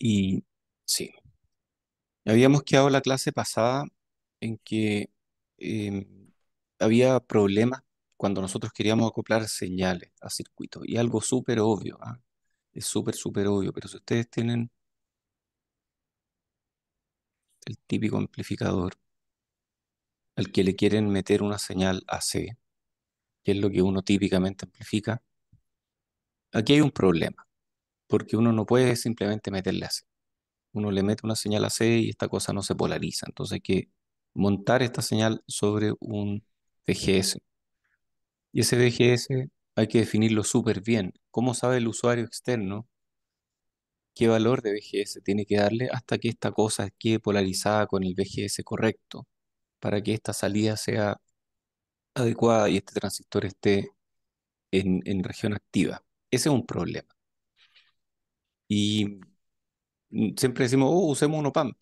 Y sí, habíamos quedado la clase pasada en que em, había problemas cuando nosotros queríamos acoplar señales a circuitos. Y algo súper obvio, ¿ah? Es súper, súper obvio. Pero si ustedes tienen el típico amplificador al que le quieren meter una señal AC, que es lo que uno típicamente amplifica, aquí hay un problema, porque uno no puede simplemente meterle AC. Uno le mete una señal AC y esta cosa no se polariza. Entonces hay que montar esta señal sobre un VGS. Y ese VGS hay que definirlo súper bien. ¿Cómo sabe el usuario externo qué valor de VGS tiene que darle hasta que esta cosa quede polarizada con el VGS correcto para que esta salida sea adecuada y este transistor esté en región activa? Ese es un problema. Y siempre decimos, oh, usemos un op-amp.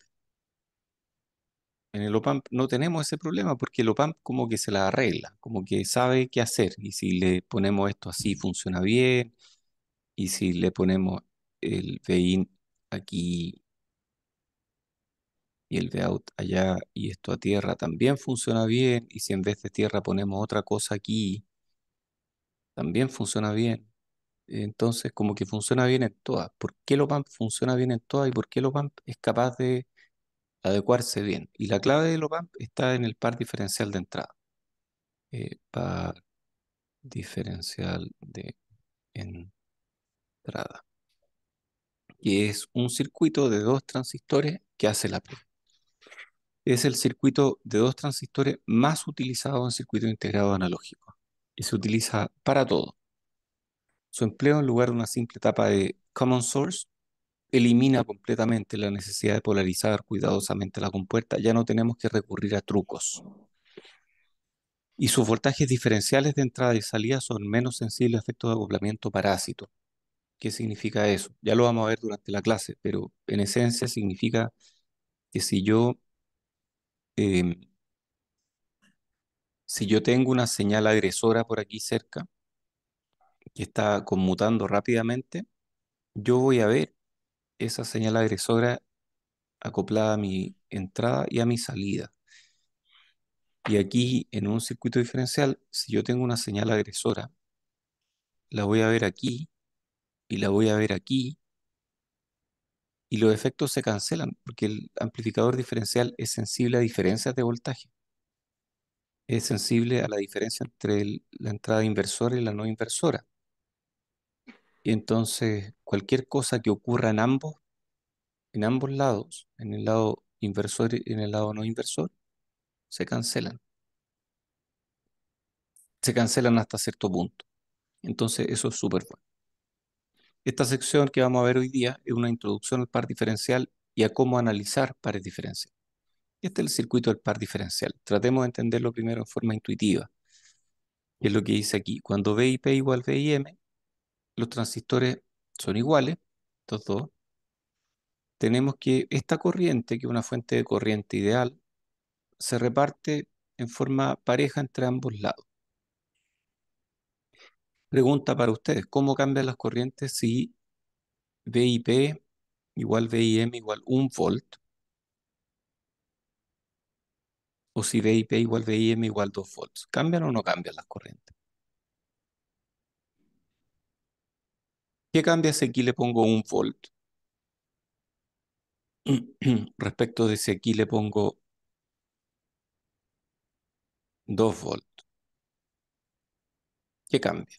En el op-amp no tenemos ese problema porque el op-amp como que se la arregla, como que sabe qué hacer. Y si le ponemos esto así, funciona bien. Y si le ponemos el Vin aquí y el Vout allá y esto a tierra, también funciona bien. Y si en vez de tierra ponemos otra cosa aquí, también funciona bien. Entonces, como que funciona bien en todas. ¿Por qué el op-amp funciona bien en todas y por qué el op-amp es capaz de adecuarse bien? Y la clave del op-amp está en el par diferencial de entrada. Par diferencial de entrada, que es un circuito de dos transistores que hace la prueba. Es el circuito de dos transistores más utilizado en circuito integrado analógico y se utiliza para todo. Su empleo en lugar de una simple etapa de common source elimina completamente la necesidad de polarizar cuidadosamente la compuerta. Ya no tenemos que recurrir a trucos. Y sus voltajes diferenciales de entrada y salida son menos sensibles a efectos de acoplamiento parásito. ¿Qué significa eso? Ya lo vamos a ver durante la clase, pero en esencia significa que em, si yo tengo una señal agresora por aquí cerca, que está conmutando rápidamente, yo voy a ver esa señal agresora acoplada a mi entrada y a mi salida. Y aquí en un circuito diferencial, si yo tengo una señal agresora, la voy a ver aquí y la voy a ver aquí y los efectos se cancelan porque el amplificador diferencial es sensible a diferencias de voltaje. Es sensible a la diferencia entre la entrada inversora y la no inversora. Y entonces cualquier cosa que ocurra en ambos lados, en el lado inversor y en el lado no inversor, se cancelan. Se cancelan hasta cierto punto. Entonces, eso es súper bueno. Esta sección que vamos a ver hoy día es una introducción al par diferencial y a cómo analizar pares diferenciales. Este es el circuito del par diferencial. Tratemos de entenderlo primero en forma intuitiva, que es lo que dice aquí. Cuando V y P igual V y M, los transistores son iguales, estos dos. Tenemos que esta corriente, que es una fuente de corriente ideal, se reparte en forma pareja entre ambos lados. Pregunta para ustedes, ¿cómo cambian las corrientes si VIP igual VIM igual 1 volt o si VIP igual VIM igual 2 volts? ¿Cambian o no cambian las corrientes? ¿Qué cambia si aquí le pongo 1 volt respecto de si aquí le pongo 2 volts? ¿Qué cambia?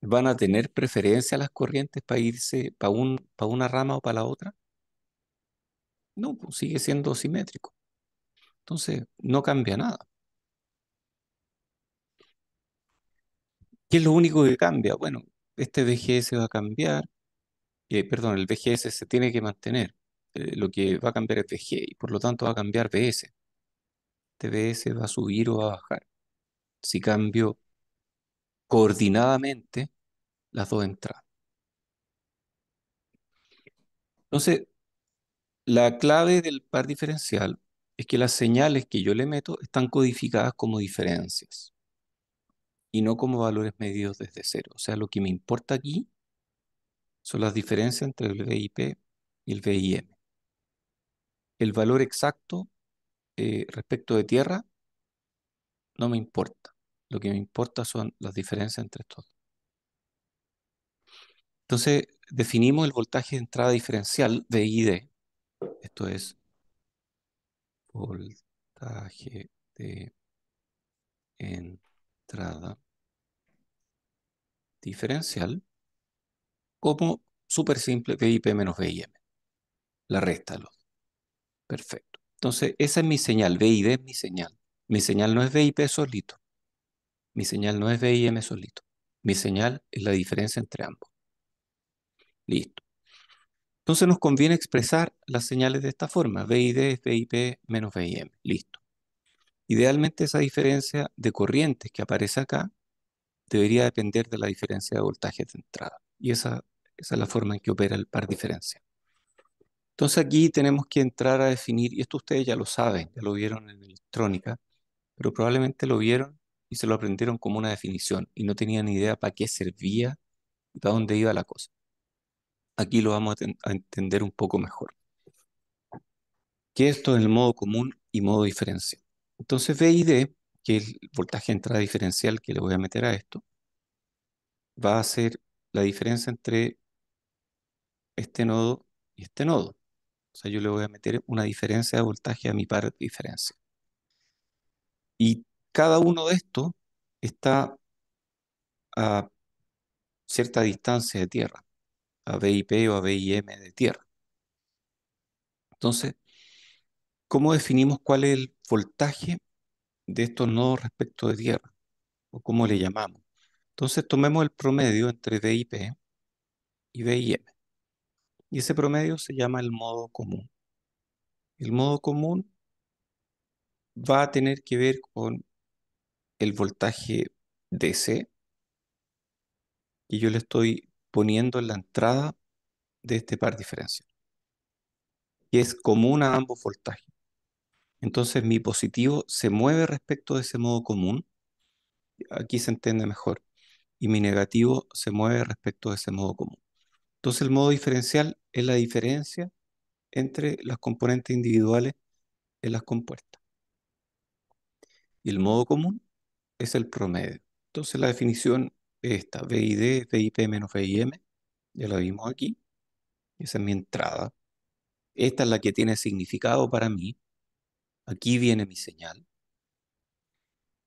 ¿Van a tener preferencia las corrientes para irse para una rama o para la otra? No, pues sigue siendo simétrico. Entonces, no cambia nada. ¿Qué es lo único que cambia? Bueno, este VGS va a cambiar, perdón, el VGS se tiene que mantener. Lo que va a cambiar es VG y por lo tanto va a cambiar VS. Este VS va a subir o va a bajar si cambio coordinadamente las dos entradas. Entonces, la clave del par diferencial es que las señales que yo le meto están codificadas como diferencias y no como valores medidos desde cero. O sea, lo que me importa aquí son las diferencias entre el VIP y el VIM. El valor exacto respecto de tierra no me importa. Lo que me importa son las diferencias entre estos dos. Entonces, definimos el voltaje de entrada diferencial VID. Esto es voltaje de entrada diferencial como súper simple VIP menos VIM. La resta de los dos. Perfecto. Entonces, esa es mi señal. VID es mi señal. Mi señal no es VIP solito. Mi señal no es VIM solito. Mi señal es la diferencia entre ambos. Listo. Entonces nos conviene expresar las señales de esta forma. VID es VIP menos VIM. Listo. Idealmente esa diferencia de corrientes que aparece acá debería depender de la diferencia de voltajes de entrada. Y esa es la forma en que opera el par diferencial. Entonces aquí tenemos que entrar a definir, y esto ustedes ya lo saben, ya lo vieron en electrónica, pero probablemente lo vieron y se lo aprendieron como una definición y no tenían ni idea para qué servía y para dónde iba la cosa. Aquí lo vamos a entender un poco mejor. ¿Qué es esto en el modo común y modo diferencial? Entonces VID, que es el voltaje de entrada diferencial que le voy a meter a esto, va a ser la diferencia entre este nodo y este nodo. O sea, yo le voy a meter una diferencia de voltaje a mi par diferencia. Y cada uno de estos está a cierta distancia de tierra, a VIP o a VIM de tierra. Entonces, ¿cómo definimos cuál es el voltaje de estos nodos respecto de tierra? ¿O cómo le llamamos? Entonces, tomemos el promedio entre VIP y VIM. Y ese promedio se llama el modo común. El modo común va a tener que ver con el voltaje DC que yo le estoy poniendo en la entrada de este par diferencial, y es común a ambos voltajes. Entonces mi positivo se mueve respecto de ese modo común, aquí se entiende mejor, y mi negativo se mueve respecto de ese modo común. Entonces el modo diferencial es la diferencia entre las componentes individuales en las compuertas. Y el modo común es el promedio. Entonces la definición es esta: VID es VIP menos VIM, ya la vimos aquí, esa es mi entrada. Esta es la que tiene significado para mí. Aquí viene mi señal,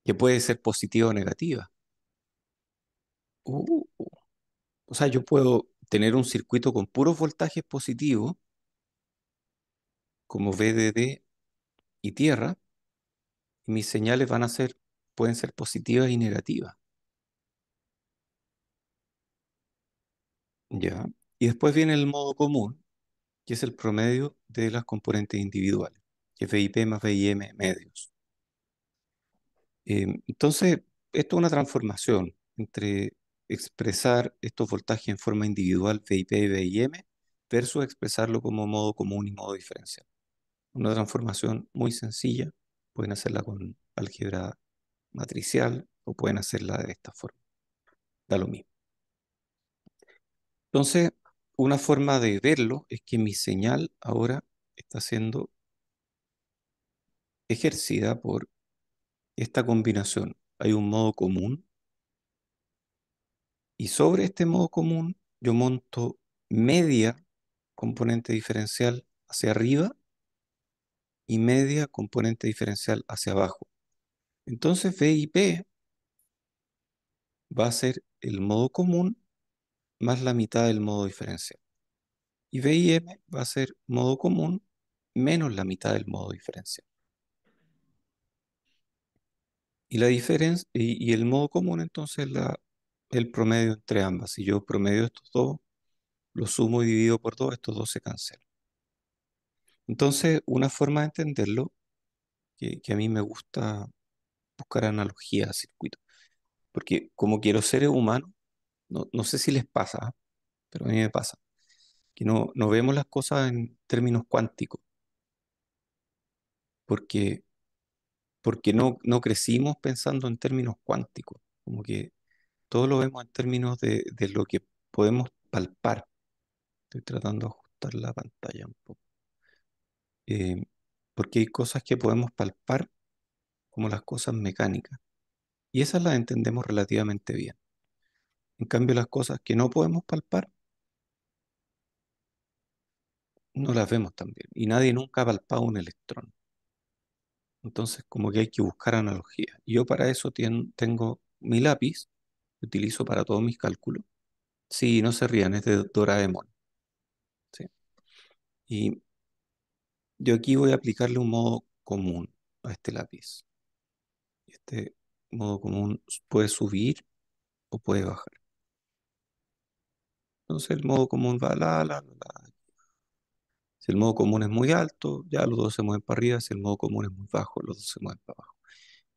que puede ser positiva o negativa. Uh, o sea, yo puedo tener un circuito con puros voltajes positivos, como VDD y tierra, y mis señales pueden ser positivas y negativas. ¿Ya? Y después viene el modo común, que es el promedio de las componentes individuales, que es VIP más VIM medios. Entonces, esto es una transformación entre expresar estos voltajes en forma individual, VIP y VIM, versus expresarlo como modo común y modo diferencial. Una transformación muy sencilla, pueden hacerla con álgebra matricial o pueden hacerla de esta forma, da lo mismo. Entonces, una forma de verlo es que mi señal ahora está siendo ejercida por esta combinación. Hay un modo común y sobre este modo común yo monto media componente diferencial hacia arriba y media componente diferencial hacia abajo. Entonces VIP va a ser el modo común más la mitad del modo diferencial. Y VIM va a ser modo común menos la mitad del modo diferencial. Y la diferencia, y el modo común entonces el promedio entre ambas. Si yo promedio estos dos, lo sumo y divido por dos, estos dos se cancelan. Entonces, una forma de entenderlo, que a mí me gusta buscar analogías a circuitos, porque como quiero seres humanos, no sé si les pasa, ¿ah? Pero a mí me pasa, que no vemos las cosas en términos cuánticos, porque, porque no crecimos pensando en términos cuánticos, como que todo lo vemos en términos de lo que podemos palpar. Estoy tratando de ajustar la pantalla un poco. Eh, Porque hay cosas que podemos palpar como las cosas mecánicas, y esas las entendemos relativamente bien. En cambio, las cosas que no podemos palpar, no las vemos tan bien. Y nadie nunca ha palpado un electrón. Entonces, como que hay que buscar analogías. Y yo para eso tengo mi lápiz, que utilizo para todos mis cálculos. Sí, no se rían, es de Doraemon. ¿Sí? Y yo aquí voy a aplicarle un modo común a este lápiz. Este modo común puede subir o puede bajar. Entonces el modo común va la. Si el modo común es muy alto, ya los dos se mueven para arriba. Si el modo común es muy bajo, los dos se mueven para abajo.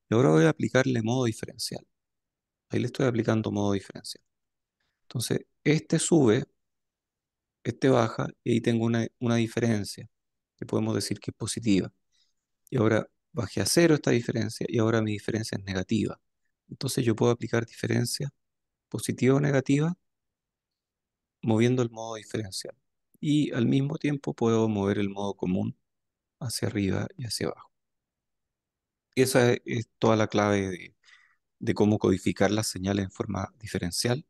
Y ahora voy a aplicarle modo diferencial. Ahí le estoy aplicando modo diferencial. Entonces, este sube, este baja, y ahí tengo una diferencia que podemos decir que es positiva. Y ahora bajé a cero esta diferencia y ahora mi diferencia es negativa. Entonces yo puedo aplicar diferencia positiva o negativa moviendo el modo diferencial. Y al mismo tiempo puedo mover el modo común hacia arriba y hacia abajo. Esa es toda la clave de cómo codificar las señales en forma diferencial,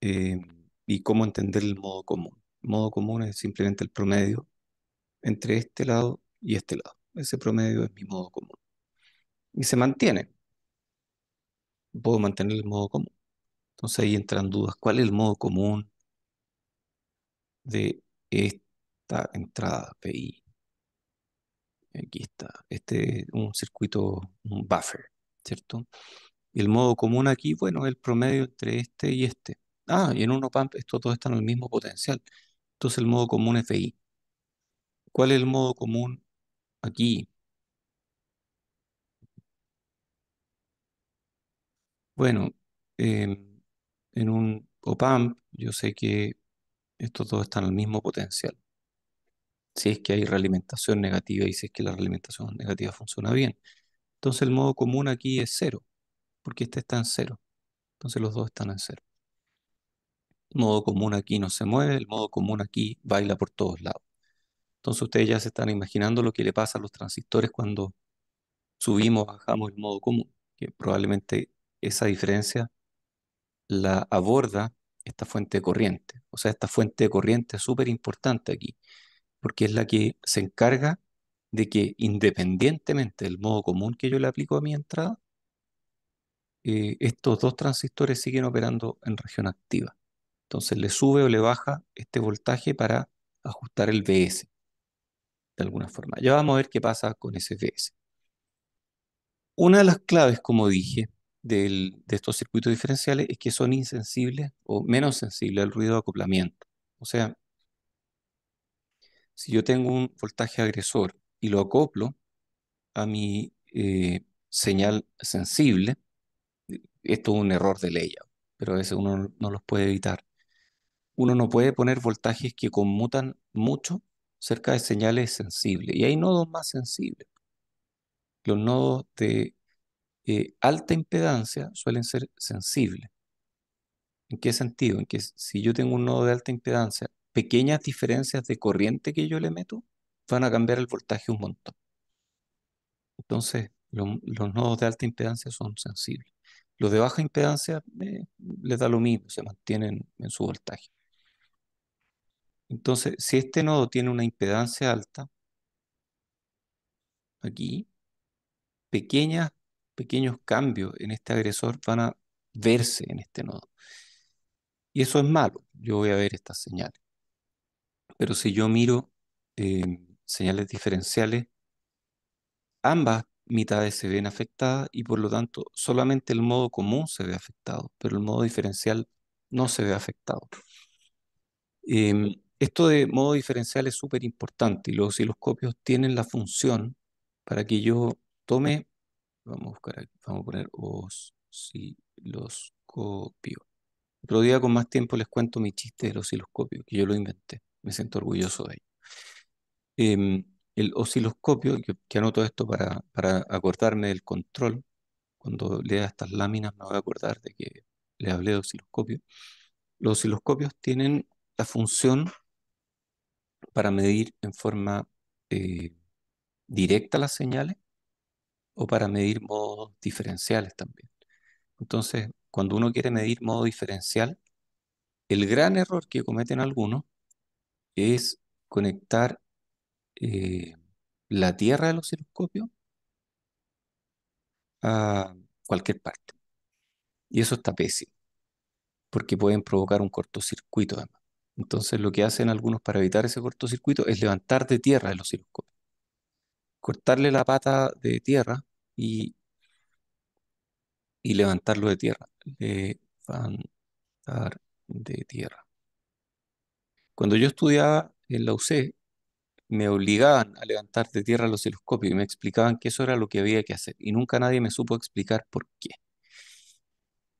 eh, y cómo entender el modo común. El modo común es simplemente el promedio entre este lado y este lado. Ese promedio es mi modo común. Y se mantiene. Puedo mantener el modo común. Entonces ahí entran dudas. ¿Cuál es el modo común de esta entrada PI? Aquí está. Este es un circuito, un buffer, ¿cierto? Y el modo común aquí, bueno, es el promedio entre este y este. Ah, y en un op-amp estos dos están al mismo potencial. Entonces el modo común es PI. ¿Cuál es el modo común aquí? Bueno, em, en un op-amp yo sé que estos dos están al mismo potencial. Si es que hay realimentación negativa y si es que la realimentación negativa funciona bien. Entonces el modo común aquí es cero, porque este está en cero. Entonces los dos están en cero. El modo común aquí no se mueve, el modo común aquí baila por todos lados. Entonces ustedes ya se están imaginando lo que le pasa a los transistores cuando subimos o bajamos el modo común, que probablemente esa diferencia la aborda esta fuente de corriente. O sea, esta fuente de corriente es súper importante aquí, porque es la que se encarga de que independientemente del modo común que yo le aplico a mi entrada, estos dos transistores siguen operando en región activa. Entonces le sube o le baja este voltaje para ajustar el VS de alguna forma. Ya vamos a ver qué pasa con ese VS. Una de las claves, como dije, de estos circuitos diferenciales es que son insensibles o menos sensibles al ruido de acoplamiento. O sea, si yo tengo un voltaje agresor y lo acoplo a mi señal sensible, esto es un error de ley, pero a veces uno no los puede evitar. Uno no puede poner voltajes que conmutan mucho cerca de señales sensibles. Y hay nodos más sensibles. Los nodos de alta impedancia suelen ser sensibles. ¿En qué sentido? En que si yo tengo un nodo de alta impedancia, pequeñas diferencias de corriente que yo le meto van a cambiar el voltaje un montón. Entonces, los nodos de alta impedancia son sensibles. Los de baja impedancia les da lo mismo, se mantienen en su voltaje. Entonces, si este nodo tiene una impedancia alta, aquí, pequeñas, pequeños cambios en este agresor van a verse en este nodo. Y eso es malo. Yo voy a ver estas señales. Pero si yo miro señales diferenciales, ambas mitades se ven afectadas y por lo tanto solamente el modo común se ve afectado, pero el modo diferencial no se ve afectado. Esto de modo diferencial es súper importante y los osciloscopios tienen la función para que yo tome, vamos a buscar aquí, vamos a poner osciloscopio. Otro día con más tiempo les cuento mi chiste del osciloscopio, que yo lo inventé, me siento orgulloso de ello. Em, El osciloscopio, que anoto esto para acordarme del control, cuando lea estas láminas me voy a acordar de que le hablé de osciloscopio. Los osciloscopios tienen la función para medir en forma eh, directa las señales o para medir modos diferenciales también. Entonces, cuando uno quiere medir modo diferencial, el gran error que cometen algunos es conectar eh, la tierra del osciloscopio a cualquier parte. Y eso está pésimo, porque pueden provocar un cortocircuito además. Entonces, lo que hacen algunos para evitar ese cortocircuito es levantar de tierra el osciloscopio, cortarle la pata de tierra y, y levantarlo de tierra. Levantar de tierra. Cuando yo estudiaba en la UC, me obligaban a levantar de tierra el osciloscopio y me explicaban que eso era lo que había que hacer. Y nunca nadie me supo explicar por qué.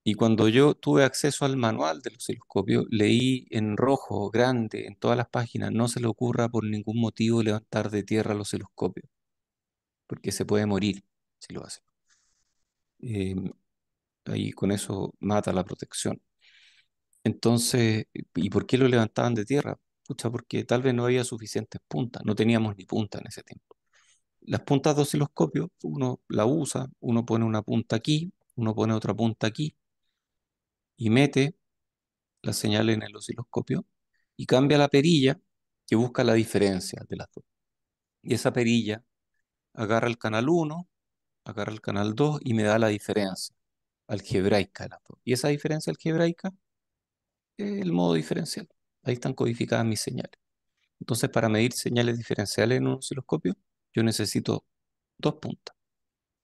Y cuando yo tuve acceso al manual del osciloscopio, leí en rojo, grande, en todas las páginas, no se le ocurra por ningún motivo levantar de tierra el osciloscopio, porque se puede morir si lo hace. Eh, Ahí con eso mata la protección. Entonces, ¿y por qué lo levantaban de tierra? Pucha, porque tal vez no había suficientes puntas, no teníamos ni punta en ese tiempo. Las puntas de osciloscopio, uno la usa, uno pone una punta aquí, uno pone otra punta aquí y mete la señal en el osciloscopio y cambia la perilla que busca la diferencia de las dos. Y esa perilla agarra el canal 1, agarra el canal 2 y me da la diferencia algebraica de las dos. Y esa diferencia algebraica es el modo diferencial. Ahí están codificadas mis señales. Entonces, para medir señales diferenciales en un osciloscopio, yo necesito dos puntas.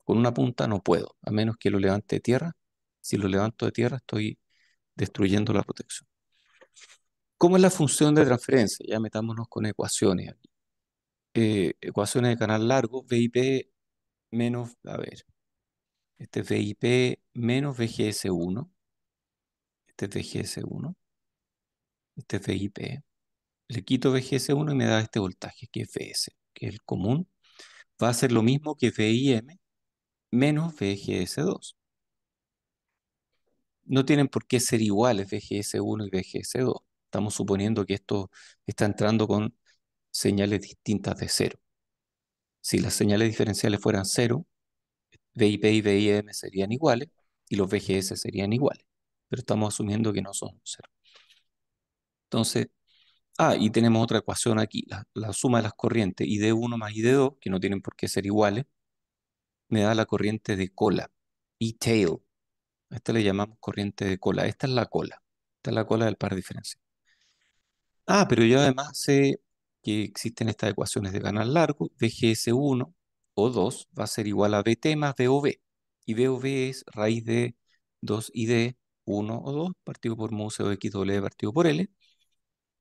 Con una punta no puedo, a menos que lo levante de tierra. Si lo levanto de tierra, estoy destruyendo la protección. ¿Cómo es la función de transferencia? Ya metámonos con ecuaciones aquí. Ecuaciones de canal largo, VIP menos, a ver, este es VIP menos VGS1, este es VGS1, este es VIP. Le quito VGS1 y me da este voltaje, que es VS, que es el común. Va a ser lo mismo que VIM menos VGS2. No tienen por qué ser iguales VGS1 y VGS2. Estamos suponiendo que esto está entrando con señales distintas de cero. Si las señales diferenciales fueran cero, VIP y VIM serían iguales y los VGS serían iguales. Pero estamos asumiendo que no son cero. Entonces, y tenemos otra ecuación aquí, la suma de las corrientes ID1 más ID2, que no tienen por qué ser iguales, me da la corriente de cola, E-tail. A esta le llamamos corriente de cola. Esta es la cola. Esta es la cola del par diferencial. Pero yo además sé que existen estas ecuaciones de canal largo, VGS1 o 2 va a ser igual a VT más VOV. Y VOV es raíz de 2ID 1 o 2 partido por mu CO X doble partido por L.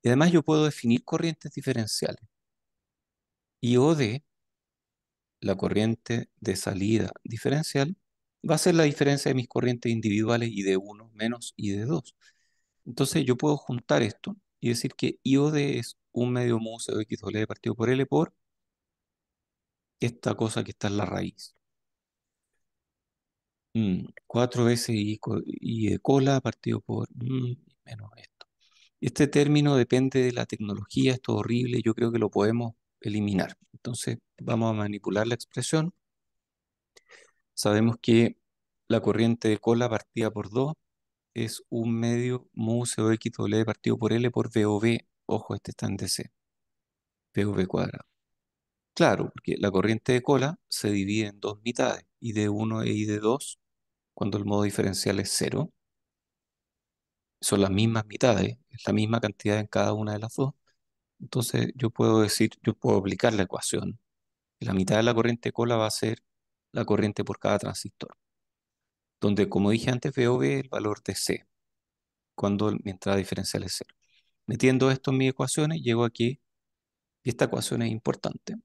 Y además yo puedo definir corrientes diferenciales. Y OD, la corriente de salida diferencial, va a ser la diferencia de mis corrientes individuales ID1 menos ID2. Entonces yo puedo juntar esto y decir que IOD es un medio mu CO X doble partido por L por esta cosa que está en la raíz. 4 veces I de cola partido por menos esto. Este término depende de la tecnología, esto es horrible, yo creo que lo podemos eliminar. Entonces vamos a manipular la expresión. Sabemos que la corriente de cola partida por 2 es un medio mu CO X doble partido por L por VOV. Ojo, este está en DC. VOV cuadrado. Claro, porque la corriente de cola se divide en dos mitades, ID1 e ID2, cuando el modo diferencial es cero. Son las mismas mitades, es la misma cantidad en cada una de las dos. Entonces yo puedo decir, yo puedo aplicar la ecuación. La mitad de la corriente de cola va a ser la corriente por cada transistor, donde como dije antes, VOV es el valor de C, cuando mi entrada diferencial es cero. Metiendo esto en mis ecuaciones, llego aquí, y esta ecuación es importante,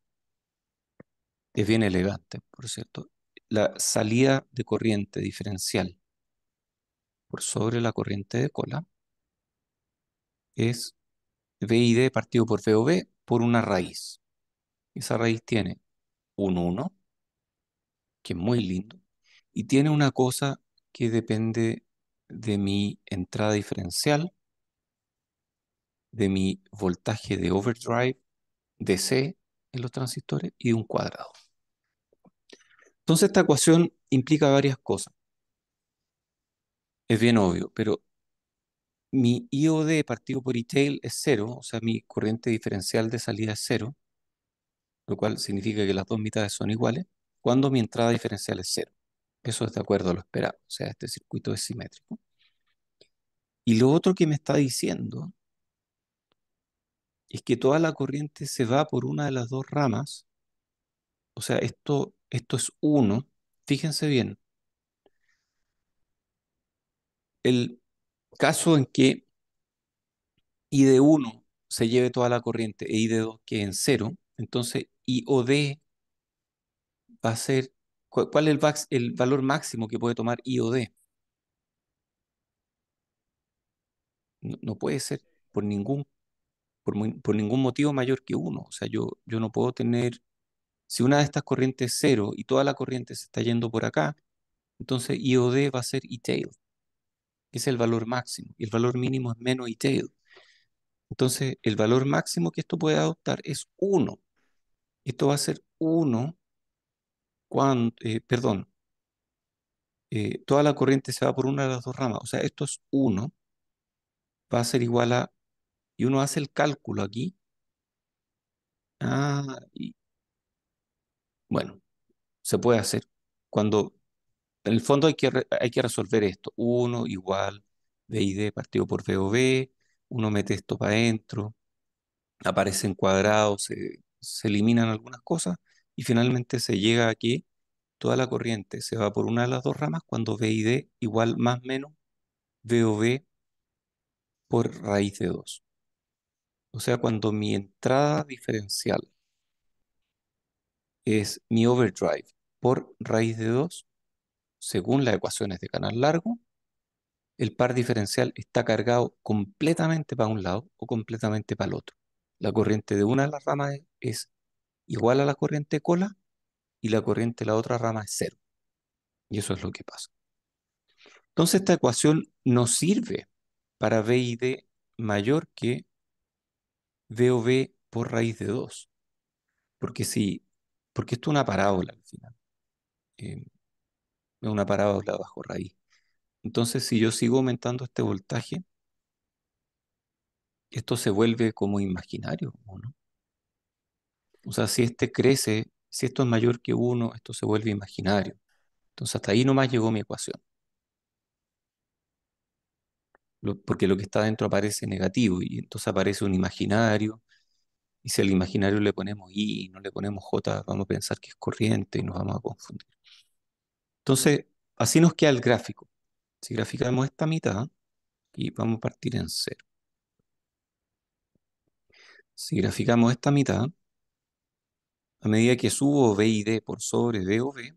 es bien elegante, por cierto. La salida de corriente diferencial por sobre la corriente de cola es VID partido por VOV por una raíz. Esa raíz tiene un uno, que es muy lindo, y tiene una cosa que depende de mi entrada diferencial, de mi voltaje de overdrive, DC en los transistores y de un cuadrado. Entonces esta ecuación implica varias cosas. Es bien obvio, pero mi IOD partido por E-tail es cero, o sea, mi corriente diferencial de salida es cero, lo cual significa que las dos mitades son iguales, cuando mi entrada diferencial es cero. Eso es de acuerdo a lo esperado, o sea, este circuito es simétrico. Y lo otro que me está diciendo es que toda la corriente se va por una de las dos ramas, o sea, esto es uno. Fíjense bien, el caso en que I de uno se lleve toda la corriente e I de 2 quede en cero, entonces IOD va a ser, ¿cuál es el valor máximo que puede tomar IOD? No, no puede ser por por ningún motivo mayor que uno. O sea, yo no puedo tener, si una de estas corrientes es cero y toda la corriente se está yendo por acá, entonces IOD va a ser E-tail, que es el valor máximo, y el valor mínimo es menos E-tail. Entonces, el valor máximo que esto puede adoptar es uno. Esto va a ser uno cuando, perdón, toda la corriente se va por una de las dos ramas. O sea, esto es uno, va a ser igual a, y uno hace el cálculo aquí. Y bueno, se puede hacer. Cuando, en el fondo hay que resolver esto. Uno igual B y D partido por V o B. Uno mete esto para adentro, aparecen cuadrados, se eliminan algunas cosas y finalmente se llega a que toda la corriente se va por una de las dos ramas cuando B y D igual más menos V o B por raíz de 2. O sea, cuando mi entrada diferencial es mi overdrive por raíz de 2, según las ecuaciones de canal largo, el par diferencial está cargado completamente para un lado o completamente para el otro. La corriente de una de las ramas es igual a la corriente cola y la corriente de la otra rama es cero. Y eso es lo que pasa. Entonces esta ecuación nos sirve para V y D mayor que V o V por raíz de 2. Porque si, porque esto es una parábola al final. Es una parábola bajo raíz. Entonces, si yo sigo aumentando este voltaje, esto se vuelve como imaginario, ¿o no? O sea, si este crece, si esto es mayor que uno, esto se vuelve imaginario. Entonces, hasta ahí nomás llegó mi ecuación. Porque lo que está dentro aparece negativo y entonces aparece un imaginario. Y si al imaginario le ponemos I y no le ponemos J, vamos a pensar que es corriente y nos vamos a confundir. Entonces, así nos queda el gráfico. Si graficamos esta mitad, y vamos a partir en cero. Si graficamos esta mitad, a medida que subo V y D por sobre D o V,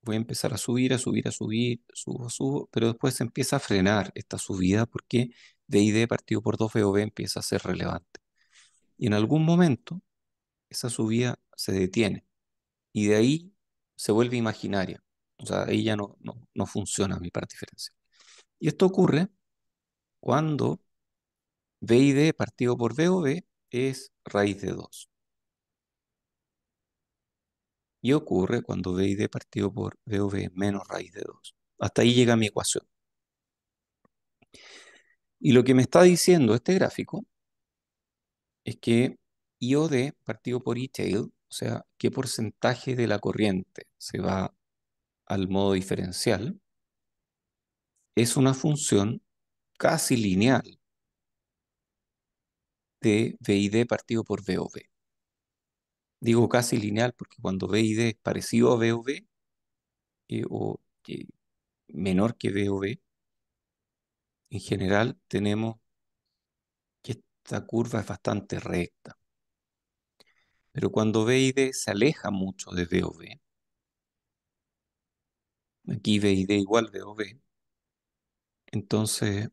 voy a empezar a subir, a subir, a subir, subo, pero después se empieza a frenar esta subida porque D y D partido por 2 V o V empieza a ser relevante. Y en algún momento esa subida se detiene y de ahí se vuelve imaginaria. O sea, ahí ya no funciona mi par diferencial. Y esto ocurre cuando V y D partido por V o V es raíz de 2. Y ocurre cuando B y D partido por B o B menos raíz de 2. Hasta ahí llega mi ecuación. Y lo que me está diciendo este gráfico es que IOD partido por E-tail, o sea, qué porcentaje de la corriente se va al modo diferencial, es una función casi lineal de V y D partido por V o V. Digo casi lineal porque cuando V y D es parecido a V o V, o menor que V o V, en general tenemos que esta curva es bastante recta. Pero cuando B y D se aleja mucho de B o V, aquí B y D igual B o V, entonces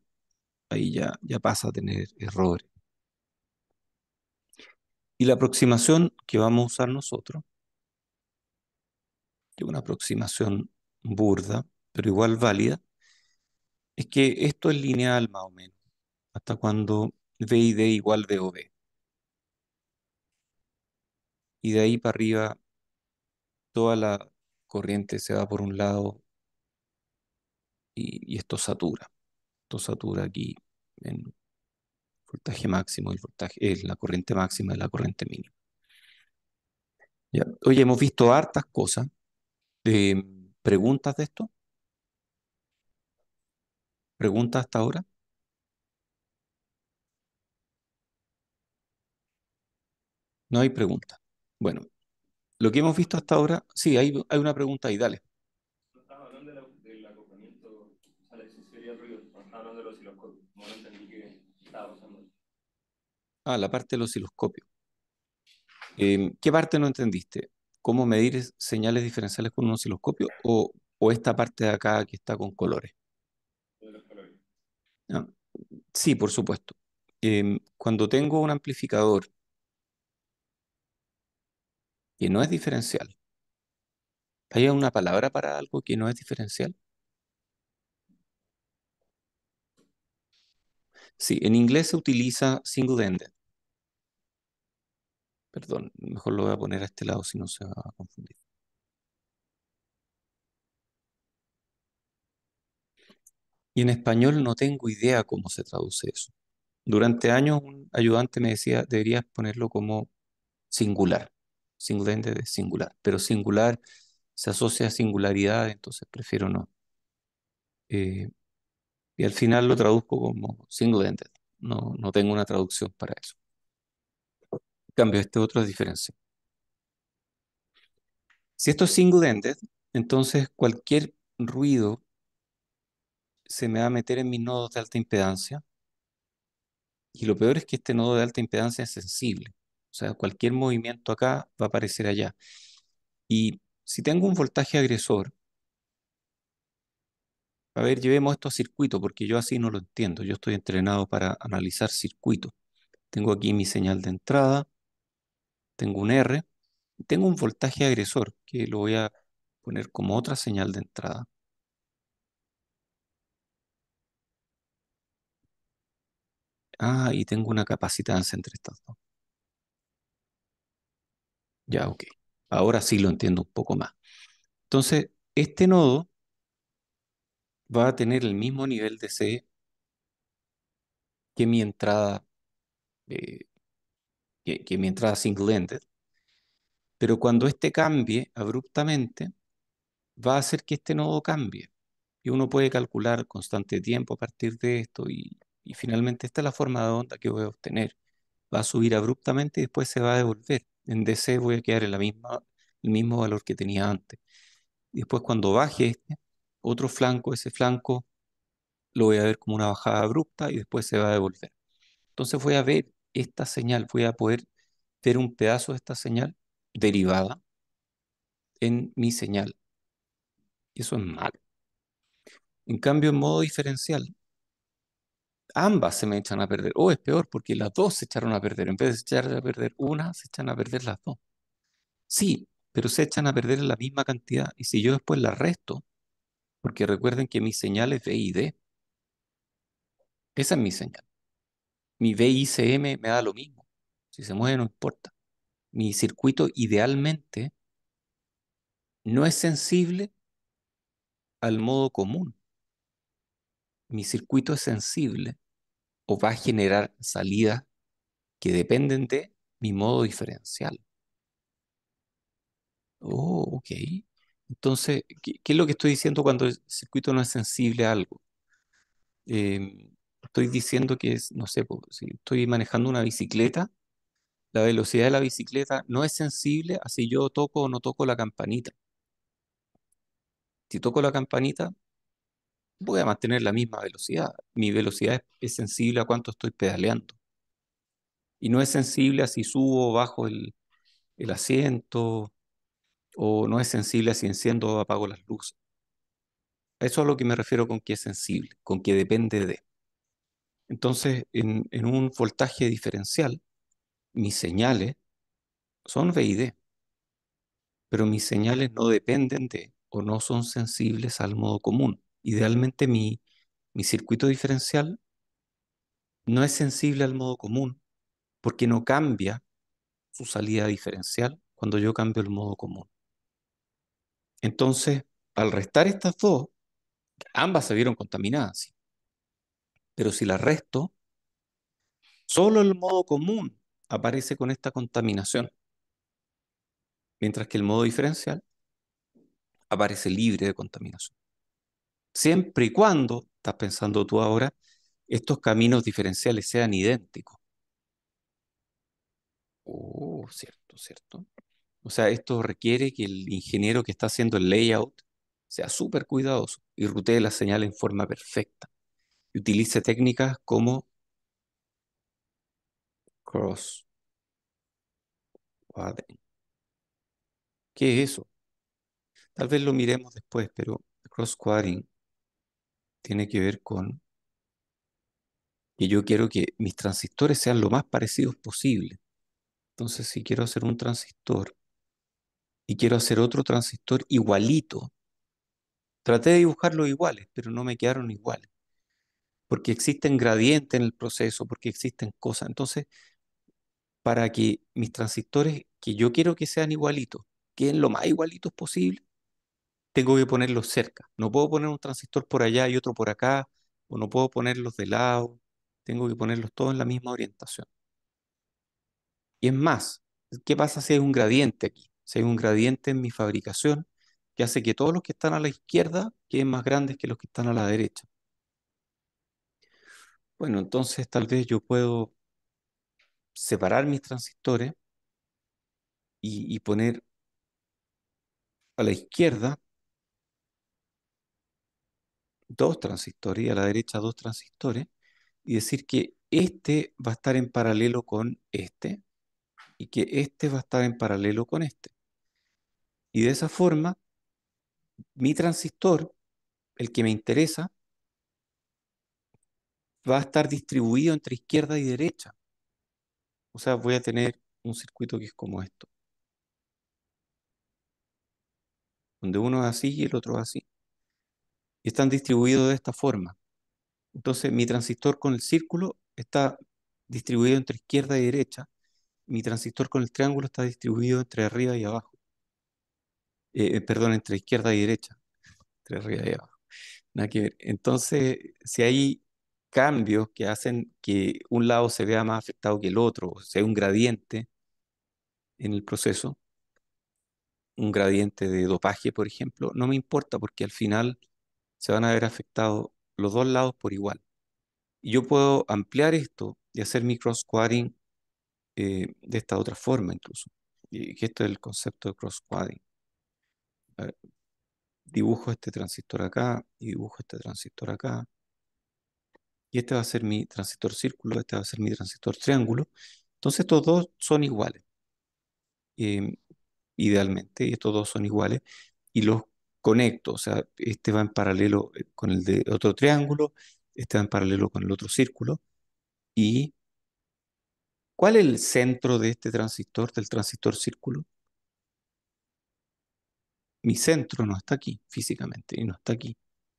ahí ya pasa a tener errores. Y la aproximación que vamos a usar nosotros, que es una aproximación burda, pero igual válida, es que esto es lineal más o menos, hasta cuando V y D igual B o B. Y de ahí para arriba toda la corriente se va por un lado y esto satura. Esto satura aquí en voltaje máximo y la corriente máxima y la corriente mínima. Ya. Oye, hemos visto hartas cosas. Eh, ¿Preguntas de esto? ¿Preguntas hasta ahora? No hay preguntas. Bueno, lo que hemos visto hasta ahora, sí, hay una pregunta ahí, dale. No estaba hablando del acoplamiento, o sea, la sensibilidad del ruido, no estaba hablando del osciloscopio, no lo entendí que estaba pasando. Ah, la parte del osciloscopio. ¿Qué parte no entendiste? ¿Cómo medir señales diferenciales con un osciloscopio o esta parte de acá que está con colores? De los colores. Ah, sí, por supuesto. Cuando tengo un amplificador que no es diferencial, ¿hay una palabra para algo que no es diferencial? Sí, en inglés se utiliza single-ended. Perdón, mejor lo voy a poner a este lado si no se va a confundir. Y en español no tengo idea cómo se traduce eso. Durante años un ayudante me decía, deberías ponerlo como singular. Single-ended es singular, pero singular se asocia a singularidad, entonces prefiero no. Eh, y al final lo traduzco como single-ended. No, no tengo una traducción para eso. En cambio, este otro es diferencia. Si esto es single-ended, entonces cualquier ruido se me va a meter en mis nodos de alta impedancia. Y lo peor es que este nodo de alta impedancia es sensible. O sea, cualquier movimiento acá va a aparecer allá. Y si tengo un voltaje agresor, a ver, llevemos esto a circuito, porque yo así no lo entiendo. Yo estoy entrenado para analizar circuitos. Tengo aquí mi señal de entrada, tengo un R, y tengo un voltaje agresor, que lo voy a poner como otra señal de entrada. Ah, y tengo una capacitancia entre estas dos. Ya, ok. Ahora sí lo entiendo un poco más. Entonces, este nodo va a tener el mismo nivel de C que mi entrada, eh, que mi entrada single-ended, pero cuando este cambie abruptamente, va a hacer que este nodo cambie. Y uno puede calcular constante tiempo a partir de esto y finalmente esta es la forma de onda que voy a obtener. Va a subir abruptamente y después se va a devolver. En DC voy a quedar en el mismo valor que tenía antes. Y después cuando baje este, otro flanco, ese flanco lo voy a ver como una bajada abrupta y después se va a devolver. Entonces voy a ver esta señal, voy a poder ver un pedazo de esta señal derivada en mi señal. Y eso es malo. En cambio, en modo diferencial, ambas se me echan a perder. O es peor, porque las dos se echaron a perder. En vez de echar a perder una, se echan a perder las dos. Sí, pero se echan a perder en la misma cantidad. Y si yo después las resto, porque recuerden que mi señal es V y D, esa es mi señal. Mi VICM me da lo mismo. Si se mueve, no importa. Mi circuito idealmente no es sensible al modo común. Mi circuito es sensible o va a generar salidas que dependen de mi modo diferencial. Oh, ok. Entonces, ¿qué es lo que estoy diciendo cuando el circuito no es sensible a algo? Estoy diciendo que es, no sé, po, si estoy manejando una bicicleta, la velocidad de la bicicleta no es sensible a si yo toco o no toco la campanita. Si toco la campanita, voy a mantener la misma velocidad. Mi velocidad es sensible a cuánto estoy pedaleando. Y no es sensible a si subo o bajo el asiento, o no es sensible a si enciendo o apago las luces. Eso es a lo que me refiero con que es sensible, con que depende de. Entonces, en un voltaje diferencial, mis señales son V y D, pero mis señales no dependen de o no son sensibles al modo común. Idealmente mi circuito diferencial no es sensible al modo común porque no cambia su salida diferencial cuando yo cambio el modo común. Entonces, al restar estas dos, ambas se vieron contaminadas, sí, pero si las resto, solo el modo común aparece con esta contaminación, mientras que el modo diferencial aparece libre de contaminación. Siempre y cuando, estás pensando tú ahora, estos caminos diferenciales sean idénticos. Oh, cierto, cierto. O sea, esto requiere que el ingeniero que está haciendo el layout sea súper cuidadoso y rutee la señal en forma perfecta y utilice técnicas como cross quadring. ¿Qué es eso? Tal vez lo miremos después, pero cross quadring tiene que ver con que yo quiero que mis transistores sean lo más parecidos posible. Entonces, si quiero hacer un transistor y quiero hacer otro transistor igualito, traté de dibujarlos iguales, pero no me quedaron iguales, porque existen gradientes en el proceso, porque existen cosas. Entonces, para que mis transistores, que yo quiero que sean igualitos, queden lo más igualitos posible, tengo que ponerlos cerca. No puedo poner un transistor por allá y otro por acá, o no puedo ponerlos de lado. Tengo que ponerlos todos en la misma orientación. Y es más, ¿qué pasa si hay un gradiente aquí? Si hay un gradiente en mi fabricación que hace que todos los que están a la izquierda queden más grandes que los que están a la derecha. Bueno, entonces tal vez yo puedo separar mis transistores y poner a la izquierda dos transistores y a la derecha dos transistores y decir que este va a estar en paralelo con este y que este va a estar en paralelo con este. Y de esa forma, mi transistor, el que me interesa, va a estar distribuido entre izquierda y derecha. O sea, voy a tener un circuito que es como esto, donde uno es así y el otro es así. Y están distribuidos de esta forma. Entonces, mi transistor con el círculo está distribuido entre izquierda y derecha. Mi transistor con el triángulo está distribuido entre arriba y abajo. Perdón, entre izquierda y derecha, entre arriba y abajo. Nada que ver. Entonces, si hay cambios que hacen que un lado se vea más afectado que el otro, o sea, un gradiente en el proceso, un gradiente de dopaje, por ejemplo, no me importa porque al final se van a ver afectados los dos lados por igual. Y yo puedo ampliar esto y hacer mi cross-quadring de esta otra forma incluso. Y que esto es el concepto de cross-quadring. A ver, dibujo este transistor acá y dibujo este transistor acá. Y este va a ser mi transistor círculo, este va a ser mi transistor triángulo. Entonces estos dos son iguales, eh, idealmente, y estos dos son iguales. Y los conecto, o sea, este va en paralelo con el de otro triángulo, este va en paralelo con el otro círculo. ¿Y cuál es el centro de este transistor, del transistor círculo? Mi centro no está aquí físicamente y no está aquí.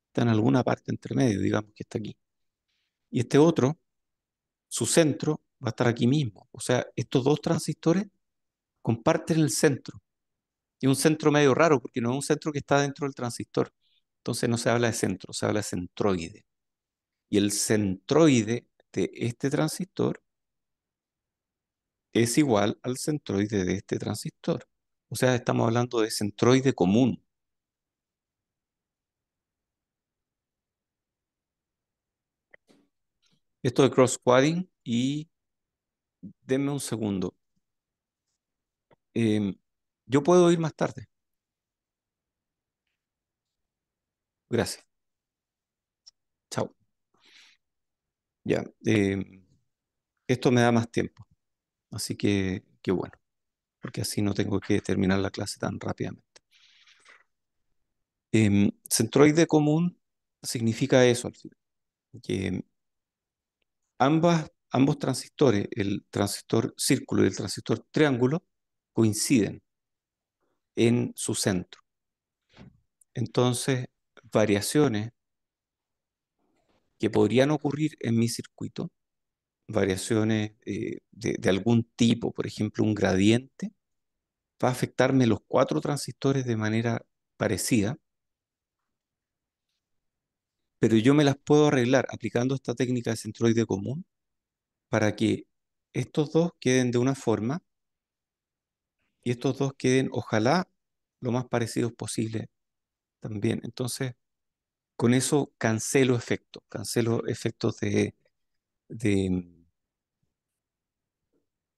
Está en alguna parte entre medio, digamos que está aquí. Y este otro, su centro, va a estar aquí mismo. O sea, estos dos transistores comparten el centro. Y un centro medio raro, porque no es un centro que está dentro del transistor. Entonces no se habla de centro, se habla de centroide. Y el centroide de este transistor es igual al centroide de este transistor. O sea, estamos hablando de centroide común. Esto de cross-quadring y denme un segundo. Em, yo puedo ir más tarde. Gracias. Chao. Ya. Esto me da más tiempo. Así que, qué bueno, porque así no tengo que terminar la clase tan rápidamente. Centroide común significa eso al final, que ambos transistores, el transistor círculo y el transistor triángulo, coinciden en su centro. Entonces, variaciones que podrían ocurrir en mi circuito, variaciones de algún tipo, por ejemplo, un gradiente, va a afectarme los cuatro transistores de manera parecida, pero yo me las puedo arreglar aplicando esta técnica de centroide común para que estos dos queden de una forma y estos dos queden, ojalá, lo más parecidos posible también. Entonces, con eso cancelo efectos de,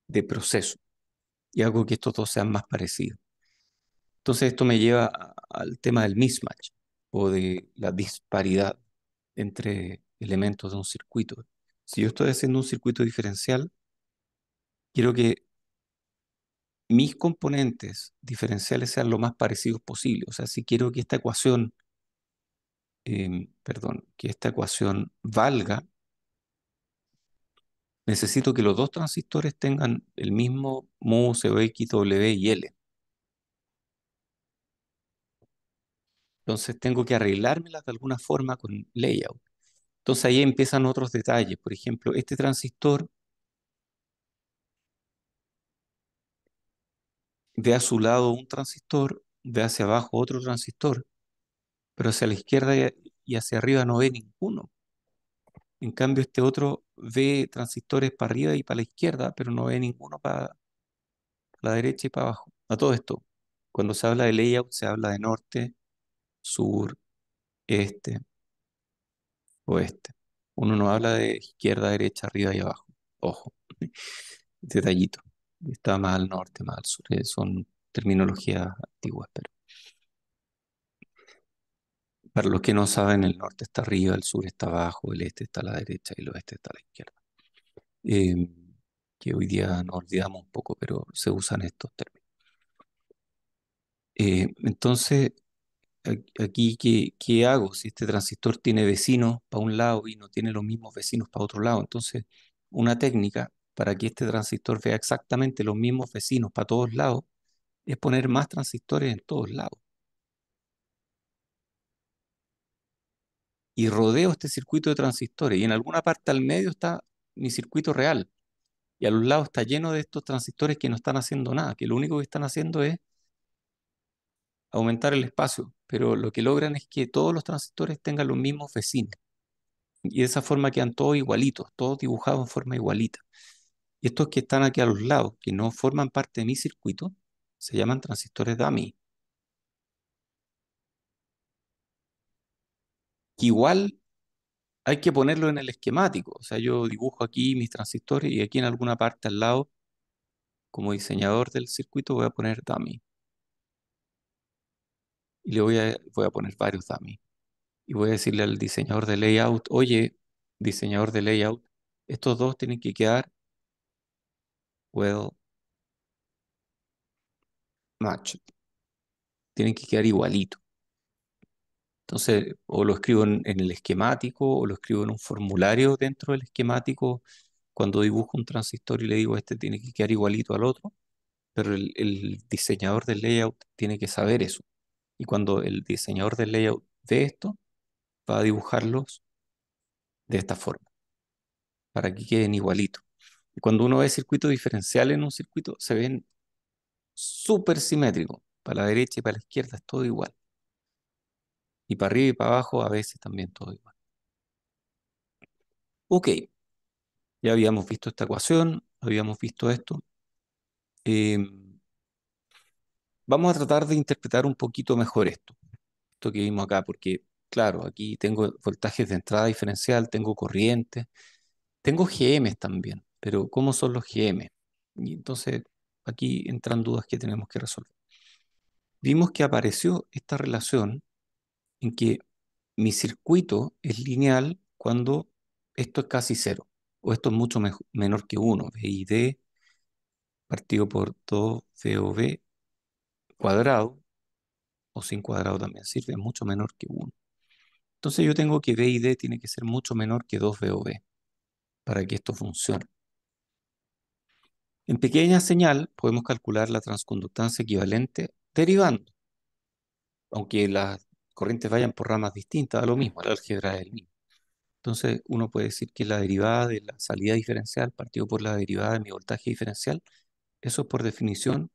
de proceso y hago que estos dos sean más parecidos. Entonces, esto me lleva al tema del mismatch o de la disparidad entre elementos de un circuito. Si yo estoy haciendo un circuito diferencial, quiero que mis componentes diferenciales sean lo más parecidos posible. O sea, si quiero que esta ecuación, que esta ecuación valga, necesito que los dos transistores tengan el mismo mu, COX, W y L. Entonces tengo que arreglármelas de alguna forma con layout. Entonces ahí empiezan otros detalles. Por ejemplo, este transistor ve a su lado un transistor, ve hacia abajo otro transistor, pero hacia la izquierda y hacia arriba no ve ninguno. En cambio, este otro ve transistores para arriba y para la izquierda, pero no ve ninguno para la derecha y para abajo. A todo esto, cuando se habla de layout, se habla de norte, sur, este, oeste. Uno no habla de izquierda, derecha, arriba y abajo. Ojo, detallito. Está más al norte, más al sur. Son terminologías antiguas, pero para los que no saben, el norte está arriba, el sur está abajo, el este está a la derecha y el oeste está a la izquierda. Eh, que hoy día nos olvidamos un poco, pero se usan estos términos. Entonces, aquí, ¿qué hago? Si este transistor tiene vecinos para un lado y no tiene los mismos vecinos para otro lado, entonces una técnica para que este transistor vea exactamente los mismos vecinos para todos lados es poner más transistores en todos lados. Y rodeo este circuito de transistores y en alguna parte al medio está mi circuito real y a los lados está lleno de estos transistores que no están haciendo nada, que lo único que están haciendo es aumentar el espacio, pero lo que logran es que todos los transistores tengan los mismos vecinos. Y de esa forma quedan todos igualitos, todos dibujados en forma igualita. Y estos que están aquí a los lados, que no forman parte de mi circuito, se llaman transistores dummy. Que igual hay que ponerlo en el esquemático. O sea, yo dibujo aquí mis transistores y aquí en alguna parte al lado, como diseñador del circuito, voy a poner dummy. Y voy a poner varios dummy. Y voy a decirle al diseñador de layout, oye, diseñador de layout, estos dos tienen que quedar well matched. Tienen que quedar igualitos. Entonces, o lo escribo en el esquemático, o lo escribo en un formulario dentro del esquemático, cuando dibujo un transistor y le digo, este tiene que quedar igualito al otro, pero el diseñador del layout tiene que saber eso. Y cuando el diseñador del layout ve esto, va a dibujarlos de esta forma, para que queden igualitos. Y cuando uno ve circuitos diferenciales en un circuito, se ven súper simétricos. Para la derecha y para la izquierda es todo igual. Y para arriba y para abajo a veces también todo igual. Ok, ya habíamos visto esta ecuación, habíamos visto esto. Em, Vamos a tratar de interpretar un poquito mejor esto que vimos acá, porque claro, aquí tengo voltajes de entrada diferencial, tengo corrientes, tengo GMs también, pero ¿cómo son los GM? Y entonces aquí entran dudas que tenemos que resolver. Vimos que apareció esta relación en que mi circuito es lineal cuando esto es casi cero, o esto es mucho menor que uno, VID partido por 2 VOV cuadrado, o sin cuadrado también sirve, es mucho menor que uno. Entonces yo tengo que V y D tiene que ser mucho menor que 2 VOV para que esto funcione. En pequeña señal podemos calcular la transconductancia equivalente derivando, aunque las corrientes vayan por ramas distintas, a lo mismo, el álgebra es el mismo. Entonces uno puede decir que la derivada de la salida diferencial partido por la derivada de mi voltaje diferencial, eso es por definición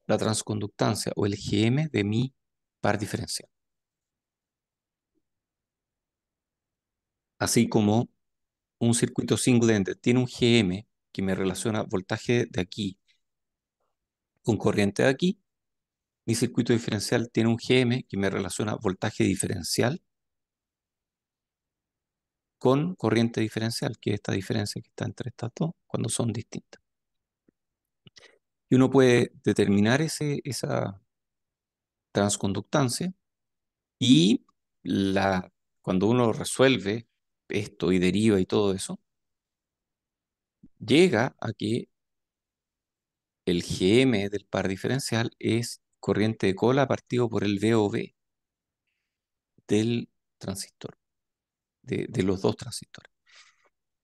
la transconductancia o el GM de mi par diferencial. Así como un circuito single-ended tiene un GM que me relaciona voltaje de aquí con corriente de aquí, mi circuito diferencial tiene un GM que me relaciona voltaje diferencial con corriente diferencial, que es esta diferencia que está entre estas dos cuando son distintas. Y uno puede determinar esa transconductancia y cuando uno resuelve esto y deriva y todo eso, llega a que el GM del par diferencial es corriente de cola partido por el VOV del transistor, de los dos transistores.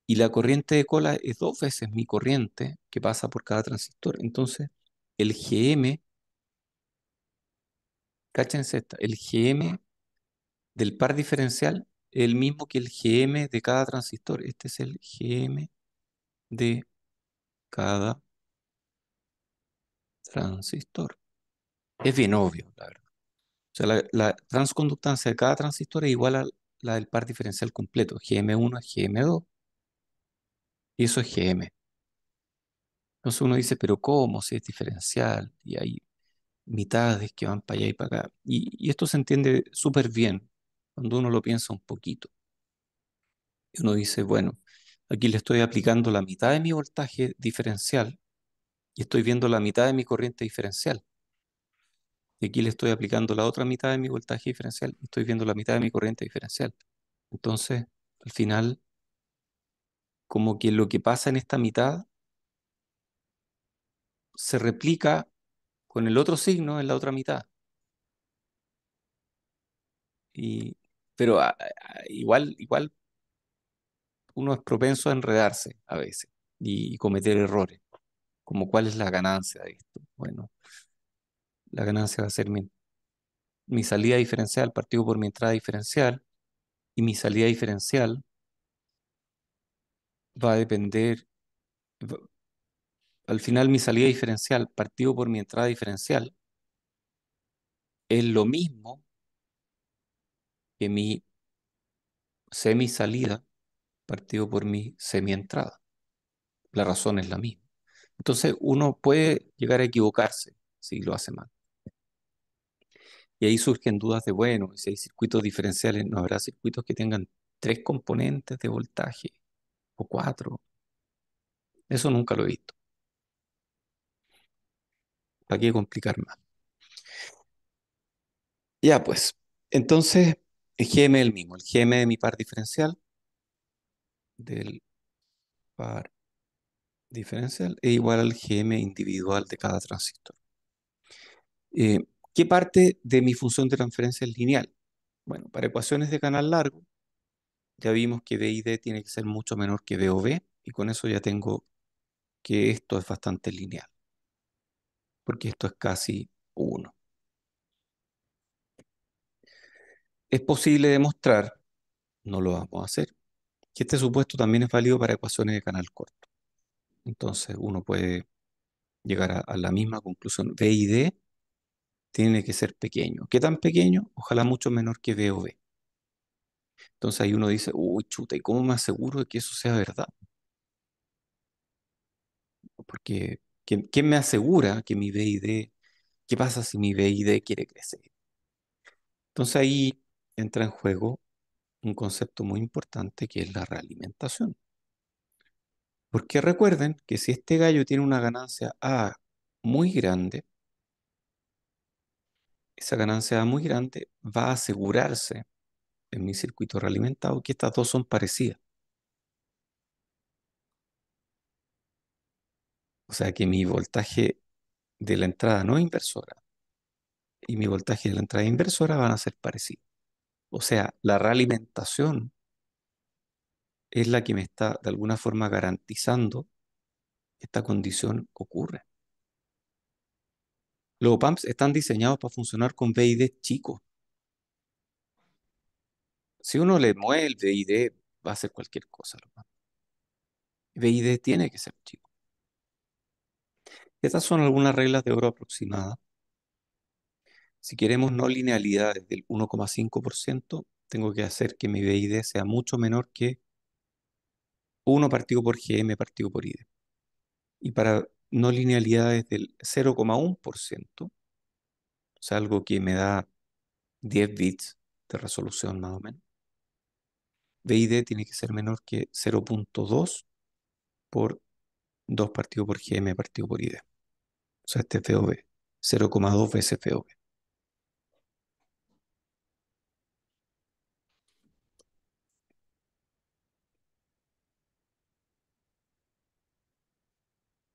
Y la corriente de cola es dos veces mi corriente que pasa por cada transistor. Entonces, el GM, cáchense esta, el GM del par diferencial es el mismo que el GM de cada transistor. Este es el GM de cada transistor. Es bien obvio, la verdad. O sea, la transconductancia de cada transistor es igual a la del par diferencial completo. GM1 es GM2 y eso es GM. Entonces uno dice, pero ¿cómo? Si es diferencial y hay mitades que van para allá y para acá. Y esto se entiende súper bien cuando uno lo piensa un poquito. Y uno dice, bueno, aquí le estoy aplicando la mitad de mi voltaje diferencial y estoy viendo la mitad de mi corriente diferencial. Y aquí le estoy aplicando la otra mitad de mi voltaje diferencial y estoy viendo la mitad de mi corriente diferencial. Entonces, al final, como que lo que pasa en esta mitad se replica con el otro signo en la otra mitad. Y, pero igual uno es propenso a enredarse a veces y cometer errores, como cuál es la ganancia de esto. Bueno, la ganancia va a ser mi salida diferencial partido por mi entrada diferencial y mi salida diferencial va a depender, va- al final mi salida diferencial partido por mi entrada diferencial es lo mismo que mi semi-salida partido por mi semi-entrada. La razón es la misma. Entonces uno puede llegar a equivocarse si lo hace mal. Y ahí surgen dudas de, bueno, si hay circuitos diferenciales, ¿no habrá circuitos que tengan tres componentes de voltaje o cuatro? Eso nunca lo he visto. ¿Para qué complicar más? Ya, pues, entonces el GM es el mismo. El GM de mi par diferencial, del par diferencial, es igual al GM individual de cada transistor. Eh, ¿Qué parte de mi función de transferencia es lineal? Bueno, para ecuaciones de canal largo, ya vimos que B y D tiene que ser mucho menor que B o B, y con eso ya tengo que esto es bastante lineal, porque esto es casi uno. Es posible demostrar, no lo vamos a hacer, que este supuesto también es válido para ecuaciones de canal corto. Entonces uno puede llegar a la misma conclusión. B y D tiene que ser pequeño. ¿Qué tan pequeño? Ojalá mucho menor que B o B. Entonces ahí uno dice, uy, chuta, ¿y cómo me aseguro de que eso sea verdad? Porque ¿quién me asegura que mi B y D, qué pasa si mi B y D quiere crecer? Entonces ahí entra en juego un concepto muy importante que es la realimentación. Porque recuerden que si este gallo tiene una ganancia A muy grande, esa ganancia A muy grande va a asegurarse en mi circuito realimentado que estas dos son parecidas. O sea que mi voltaje de la entrada no inversora y mi voltaje de la entrada inversora van a ser parecidos. O sea, la realimentación es la que me está de alguna forma garantizando esta condición ocurre. Los op-amps están diseñados para funcionar con VID chicos. Si uno le mueve el VID, va a hacer cualquier cosa. VID tiene que ser chico. Estas son algunas reglas de oro aproximadas. Si queremos no linealidades del 1,5%, tengo que hacer que mi VID sea mucho menor que 1 partido por GM partido por ID. Y para no linealidades del 0,1%, o sea, algo que me da 10 bits de resolución más o menos, VID tiene que ser menor que 0,2 por 2 partido por GM partido por ID. O sea, este es VOV, 0,2 veces VOV.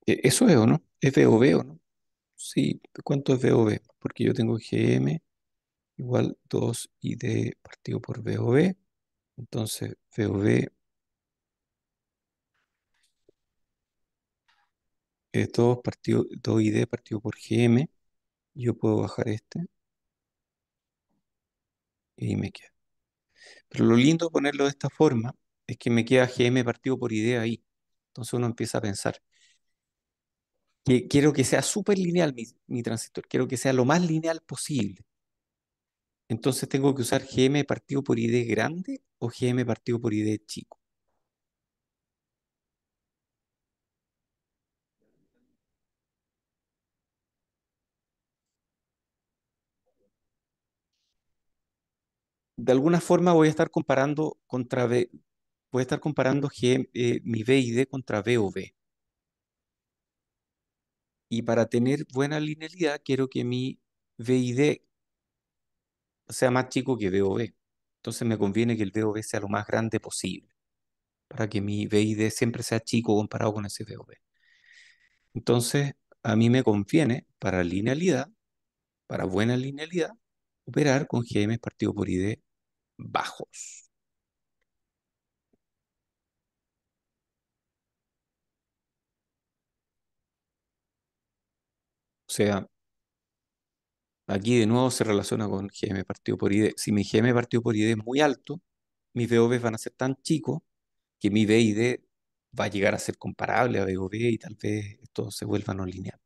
¿Eso es o no? ¿Es VOV o no? Sí, ¿cuánto es VOV? Porque yo tengo GM igual 2 ID partido por VOV. Entonces, VOV es 2 partido, 2 ID partido por GM. Yo puedo bajar este y me queda. Pero lo lindo de ponerlo de esta forma es que me queda GM partido por ID ahí. Entonces uno empieza a pensar que quiero que sea súper lineal mi transistor. Quiero que sea lo más lineal posible. Entonces tengo que usar GM partido por ID grande o GM partido por ID chico. De alguna forma voy a estar comparando mi V y D contra V o V. Y para tener buena linealidad, quiero que mi V y D sea más chico que V o V. Entonces me conviene que el V o V sea lo más grande posible, para que mi V y D siempre sea chico comparado con ese V o V. Entonces, a mí me conviene, para linealidad, para buena linealidad, operar con GM partido por ID bajos. O sea, aquí de nuevo se relaciona con GM partido por ID. Si mi GM partido por ID es muy alto, mis VOV van a ser tan chicos que mi V y D va a llegar a ser comparable a VOV y tal vez esto se vuelva no lineal.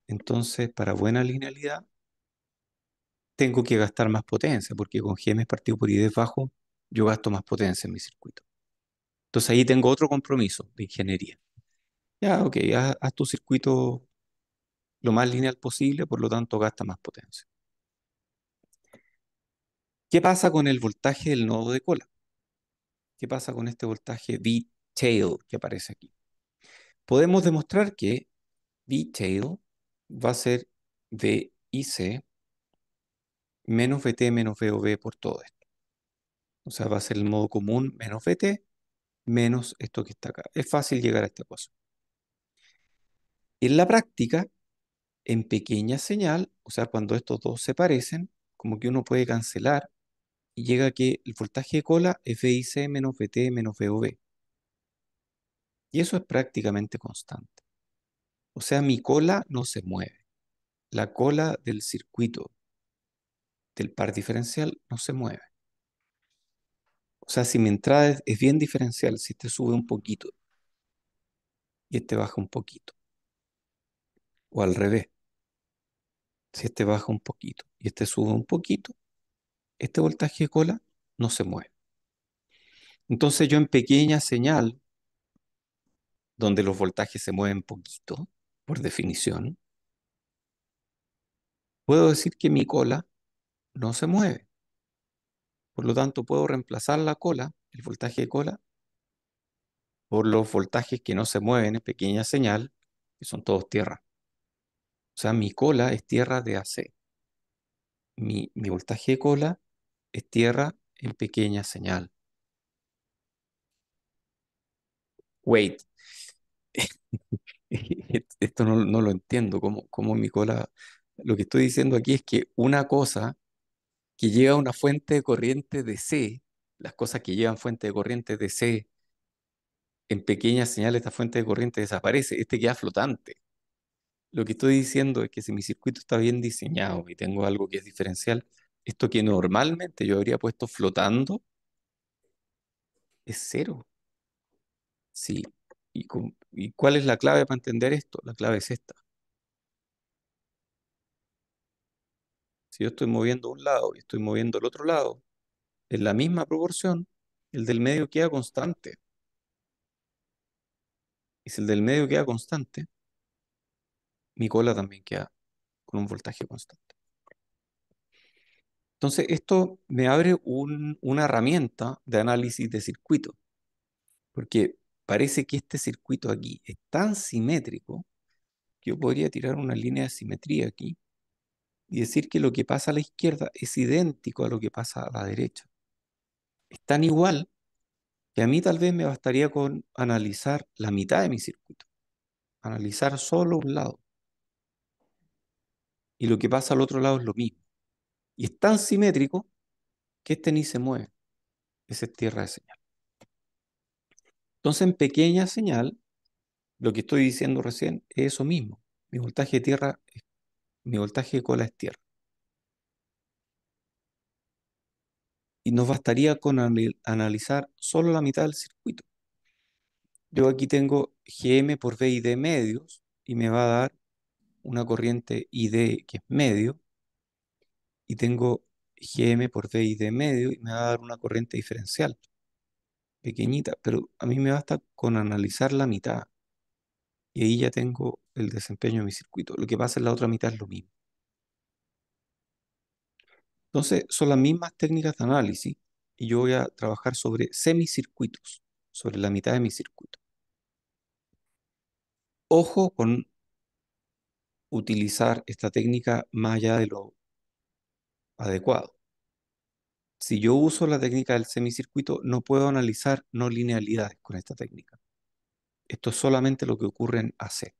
Entonces, para buena linealidad, tengo que gastar más potencia, porque con GM partido por ID bajo, yo gasto más potencia en mi circuito. Entonces ahí tengo otro compromiso de ingeniería. Ya, ok, haz tu circuito lo más lineal posible, por lo tanto gasta más potencia. ¿Qué pasa con el voltaje del nodo de cola? ¿Qué pasa con este voltaje V-tail que aparece aquí? Podemos demostrar que V-tail va a ser VIC menos VT menos VOV por todo esto. O sea, va a ser el modo común menos VT menos esto que está acá. Es fácil llegar a esta cosa. En la práctica, en pequeña señal, o sea, cuando estos dos se parecen, como que uno puede cancelar y llega a que el voltaje de cola es VIC menos VT menos VOV. Y eso es prácticamente constante. O sea, mi cola no se mueve. La cola del circuito del par diferencial no se mueve. O sea, si mi entrada es bien diferencial, si este sube un poquito y este baja un poquito, o al revés, si este baja un poquito y este sube un poquito, este voltaje de cola no se mueve. Entonces yo en pequeña señal, donde los voltajes se mueven poquito, por definición, puedo decir que mi cola no se mueve. Por lo tanto, puedo reemplazar la cola, el voltaje de cola, por los voltajes que no se mueven en pequeña señal, que son todos tierra. O sea, mi cola es tierra de AC. Mi voltaje de cola es tierra en pequeña señal. Wait, esto no lo entiendo. ¿Cómo mi cola? Lo que estoy diciendo aquí es que una cosa que lleva una fuente de corriente DC, las cosas que llevan fuente de corriente DC en pequeñas señales esta fuente de corriente desaparece, este queda flotante. Lo que estoy diciendo es que si mi circuito está bien diseñado y tengo algo que es diferencial, esto que normalmente yo habría puesto flotando es cero. Sí. ¿Y cuál es la clave para entender esto? La clave es esta. Si yo estoy moviendo un lado y estoy moviendo el otro lado en la misma proporción, el del medio queda constante. Y si el del medio queda constante, mi cola también queda con un voltaje constante. Entonces, esto me abre una herramienta de análisis de circuito, porque parece que este circuito aquí es tan simétrico que yo podría tirar una línea de simetría aquí y decir que lo que pasa a la izquierda es idéntico a lo que pasa a la derecha. Es tan igual que a mí tal vez me bastaría con analizar la mitad de mi circuito, analizar solo un lado, y lo que pasa al otro lado es lo mismo. Y es tan simétrico que este ni se mueve, esa es tierra de señal. Entonces, en pequeña señal, lo que estoy diciendo recién es eso mismo. Mi voltaje de tierra, mi voltaje de cola es tierra. Y nos bastaría con analizar solo la mitad del circuito. Yo aquí tengo Gm por V y D medios y me va a dar una corriente ID que es medio y tengo Gm por V y D medio y me va a dar una corriente diferencial pequeñita, pero a mí me basta con analizar la mitad y ahí ya tengo el desempeño de mi circuito. Lo que pasa en la otra mitad es lo mismo. Entonces, son las mismas técnicas de análisis y yo voy a trabajar sobre semicircuitos, sobre la mitad de mi circuito. Ojo con utilizar esta técnica más allá de lo adecuado. Si yo uso la técnica del semicircuito, no puedo analizar no linealidades con esta técnica. Esto es solamente lo que ocurre en AC.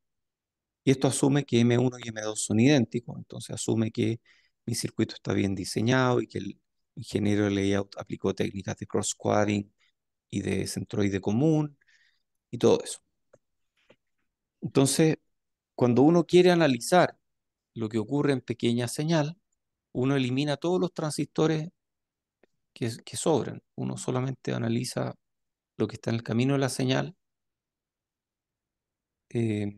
Y esto asume que M1 y M2 son idénticos, entonces asume que mi circuito está bien diseñado y que el ingeniero de layout aplicó técnicas de cross-coding y de centroide común y todo eso. Entonces, cuando uno quiere analizar lo que ocurre en pequeña señal, uno elimina todos los transistores que sobran. Uno solamente analiza lo que está en el camino de la señal eh,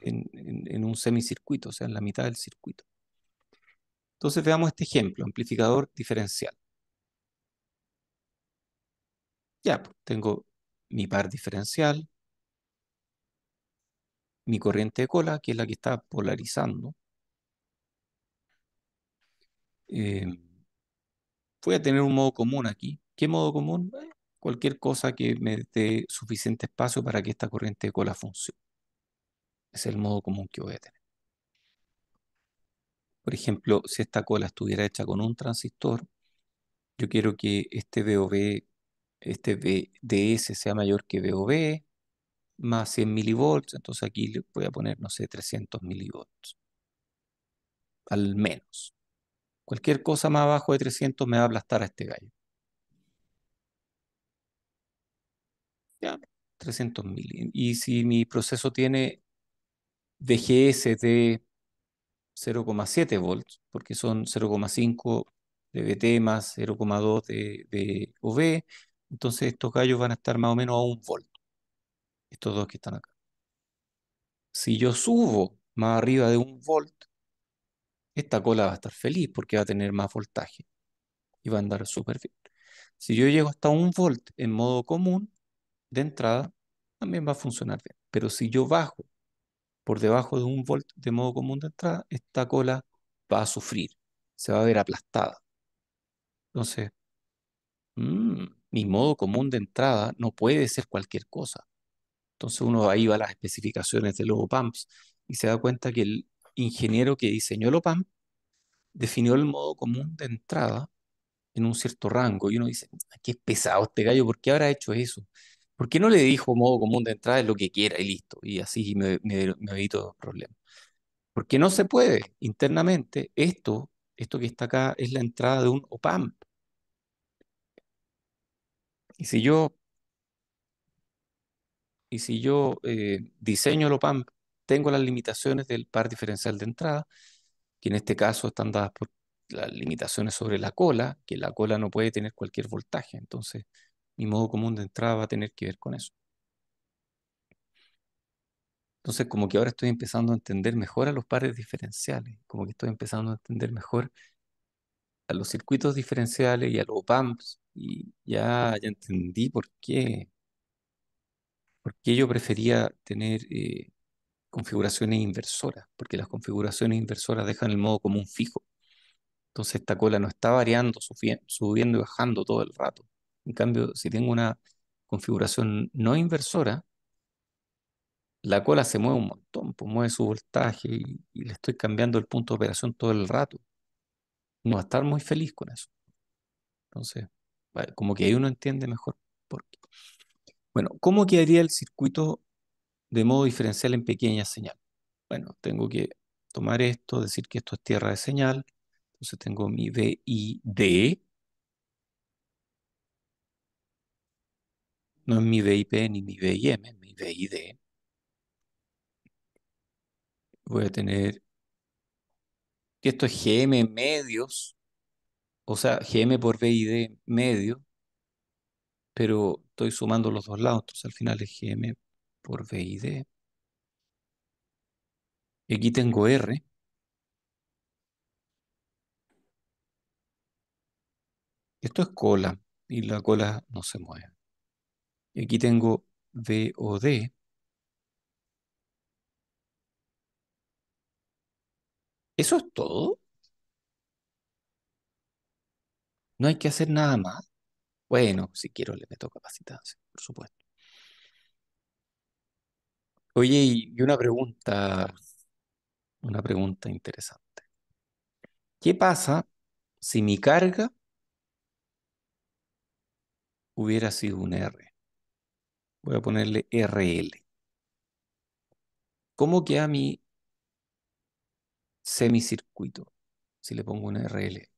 en un semicircuito, o sea, en la mitad del circuito. Entonces veamos este ejemplo, amplificador diferencial. Ya, pues, tengo mi par diferencial, mi corriente de cola, que es la que está polarizando. Eh, Voy a tener un modo común aquí. ¿Qué modo común? Cualquier cosa que me dé suficiente espacio para que esta corriente de cola funcione. Es el modo común que voy a tener. Por ejemplo, si esta cola estuviera hecha con un transistor, yo quiero que este VOV, este VDS sea mayor que VOV, más 100 milivolts, entonces aquí le voy a poner, no sé, 300 milivolts, al menos. Cualquier cosa más abajo de 300 me va a aplastar a este gallo. Ya, 300 mil. Y si mi proceso tiene VGS de 0,7 volts, porque son 0,5 de VT más 0,2 de OV, entonces estos gallos van a estar más o menos a un volt, estos dos que están acá. Si yo subo más arriba de un volt, esta cola va a estar feliz porque va a tener más voltaje y va a andar súper bien. Si yo llego hasta un volt en modo común, de entrada, también va a funcionar bien. Pero si yo bajo por debajo de un volt de modo común de entrada, esta cola va a sufrir, se va a ver aplastada. Entonces, mi modo común de entrada no puede ser cualquier cosa. Entonces uno ahí va a las especificaciones de los op-amps y se da cuenta que el ingeniero que diseñó el op-amp definió el modo común de entrada en un cierto rango y uno dice, qué pesado este gallo, ¿por qué habrá hecho eso? ¿Por qué no le dijo modo común de entrada es lo que quiera y listo? Y así me evito los problemas. Porque no se puede internamente, esto que está acá es la entrada de un op-amp. Y si yo Y si yo diseño el OPAMP, tengo las limitaciones del par diferencial de entrada, que en este caso están dadas por las limitaciones sobre la cola, que la cola no puede tener cualquier voltaje. Entonces, mi modo común de entrada va a tener que ver con eso. Entonces, como que ahora estoy empezando a entender mejor a los pares diferenciales, como que estoy empezando a entender mejor a los circuitos diferenciales y a los OP-amps, y ya entendí por qué yo prefería tener configuraciones inversoras, porque las configuraciones inversoras dejan el modo común fijo. Entonces esta cola no está variando, subiendo y bajando todo el rato. En cambio, si tengo una configuración no inversora, la cola se mueve un montón, pues mueve su voltaje y le estoy cambiando el punto de operación todo el rato. No va a estar muy feliz con eso. Entonces, como que ahí uno entiende mejor por qué. Bueno, ¿cómo quedaría el circuito de modo diferencial en pequeñas señales? Bueno, tengo que tomar esto, decir que esto es tierra de señal. Entonces tengo mi V I D, no es mi V I P ni mi V I M, es mi V I D. Voy a tener que esto es G M medios, o sea, G M por V I D medio, pero estoy sumando los dos lados, entonces al final es G M por V I D. Y aquí tengo R, esto es cola, y la cola no se mueve. Y aquí tengo V O D. ¿Eso es todo? ¿No hay que hacer nada más? Bueno, si quiero le meto capacitancia, por supuesto. Oye, y una pregunta interesante. ¿Qué pasa si mi carga hubiera sido un R? Voy a ponerle RL. ¿Cómo queda mi semicircuito si le pongo un RL?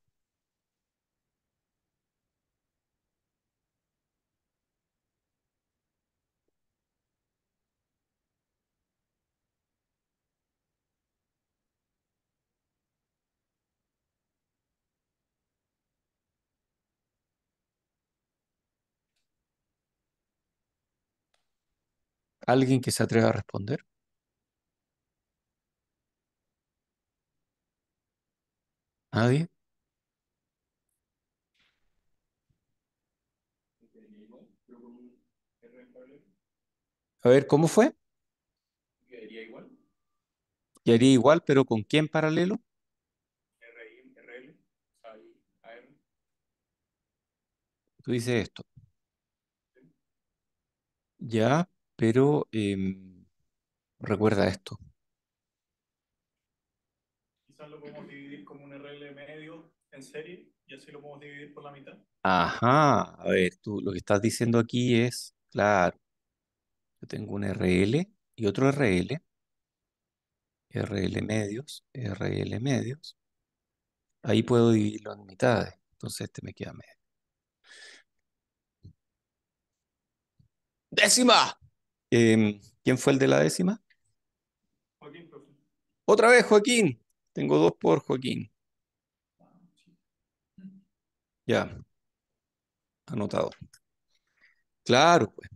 ¿Alguien que se atreva a responder? ¿Nadie? quedaría igual, pero con un R en paralelo. A ver, ¿cómo fue? Quedaría igual, ¿Quedaría igual, pero con quién paralelo? RI, RL, o sea, y AR. Tú dices esto. Ya, pero recuerda esto. Quizás lo podemos dividir como un RL medio en serie y así lo podemos dividir por la mitad. Ajá, a ver, tú lo que estás diciendo aquí es, claro, yo tengo un RL y otro RL, RL medios, RL medios. Ahí puedo dividirlo en mitades. Entonces este me queda medio. ¡Décima! ¿Quién fue el de la décima? Joaquín, profe. Otra vez, Joaquín. Tengo dos por Joaquín. Ah, sí. Ya, anotado. Claro, pues,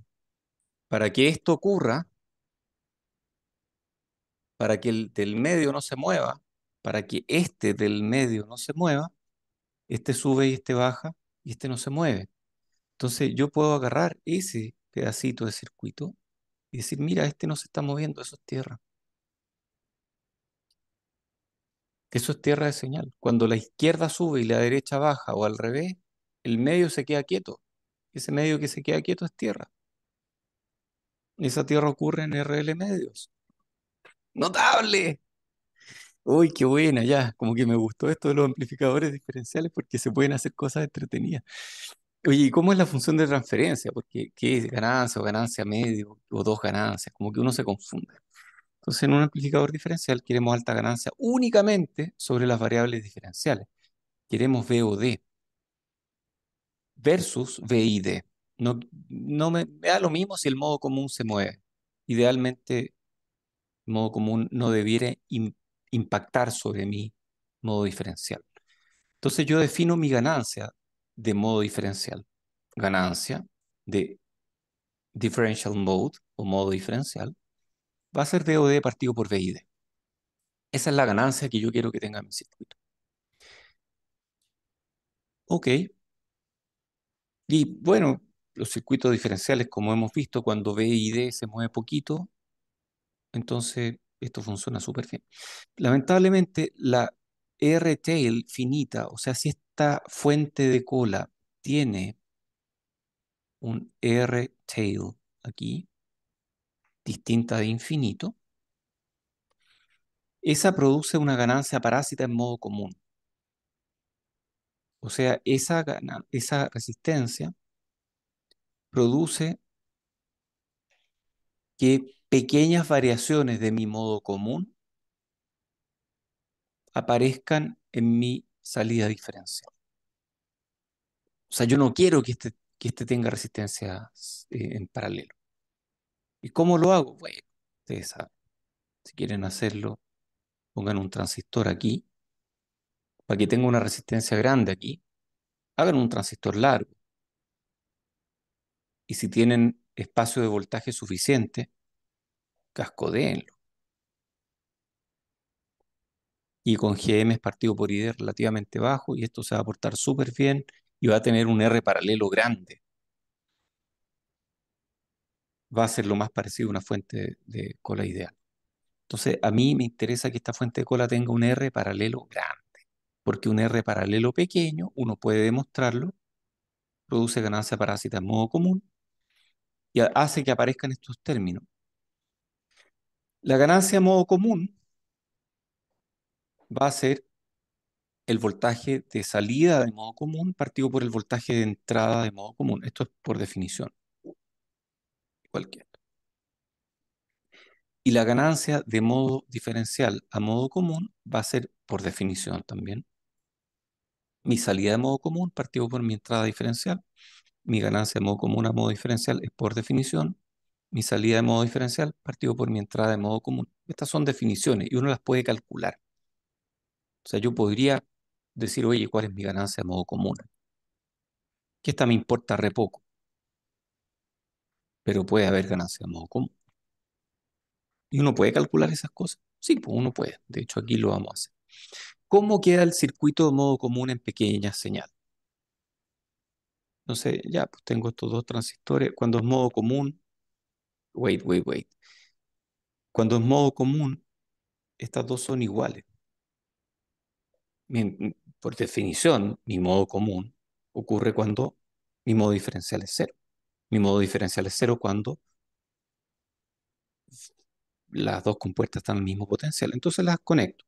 para que esto ocurra, para que el del medio no se mueva, para que este del medio no se mueva, este sube y este baja y este no se mueve. Entonces yo puedo agarrar ese pedacito de circuito y decir, mira, este no se está moviendo, eso es tierra. Eso es tierra de señal. Cuando la izquierda sube y la derecha baja o al revés, el medio se queda quieto. Ese medio que se queda quieto es tierra. Esa tierra ocurre en RL medios. ¡Notable! Uy, qué buena, ya. Como que me gustó esto de los amplificadores diferenciales porque se pueden hacer cosas entretenidas. Oye, ¿y cómo es la función de transferencia? Porque, ¿qué es ganancia o ganancia medio o dos ganancias? Como que uno se confunde. Entonces, en un amplificador diferencial queremos alta ganancia únicamente sobre las variables diferenciales. Queremos V o D versus V y D. No, me da lo mismo si el modo común se mueve. idealmente modo común no debiera impactar sobre mi modo diferencial. Entonces yo defino mi ganancia de modo diferencial. Ganancia de differential mode o modo diferencial va a ser D o D partido por B y D. Esa es la ganancia que yo quiero que tenga mi circuito. Ok. Y bueno, los circuitos diferenciales, como hemos visto, cuando B y D se mueve poquito, entonces esto funciona súper bien. Lamentablemente, la R-tail finita, o sea, si esta fuente de cola tiene un R-tail aquí, distinta de infinito, esa produce una ganancia parásita en modo común. O sea, esa resistencia produce que pequeñas variaciones de mi modo común aparezcan en mi salida diferencial. O sea, yo no quiero que este tenga resistencia en paralelo. ¿Y cómo lo hago? Bueno, ustedes saben, si quieren hacerlo, pongan un transistor aquí, para que tenga una resistencia grande aquí, hagan un transistor largo. Y si tienen espacio de voltaje suficiente, cascodéenlo. Y con GM partido por ID relativamente bajo, y esto se va a portar súper bien y va a tener un R paralelo grande. Va a ser lo más parecido a una fuente de cola ideal. Entonces, a mí me interesa que esta fuente de cola tenga un R paralelo grande, porque un R paralelo pequeño, uno puede demostrarlo, produce ganancia parásita en modo común y hace que aparezcan estos términos. La ganancia en modo común va a ser el voltaje de salida de modo común partido por el voltaje de entrada de modo común. Esto es por definición, cualquiera. Y la ganancia de modo diferencial a modo común va a ser, por definición también, mi salida de modo común partido por mi entrada diferencial. Mi ganancia de modo común a modo diferencial es, por definición, mi salida de modo diferencial partido por mi entrada de modo común. Estas son definiciones y uno las puede calcular. O sea, yo podría decir, oye, ¿cuál es mi ganancia de modo común? Que esta me importa re poco, pero puede haber ganancia de modo común. ¿Y uno puede calcular esas cosas? Sí, pues uno puede. De hecho, aquí lo vamos a hacer. ¿Cómo queda el circuito de modo común en pequeñas señales? Entonces, ya, pues tengo estos dos transistores. Cuando es modo común, wait. Cuando es modo común, estas dos son iguales. Por definición, mi modo común ocurre cuando mi modo diferencial es cero. Mi modo diferencial es cero cuando las dos compuertas están al mismo potencial. Entonces las conecto.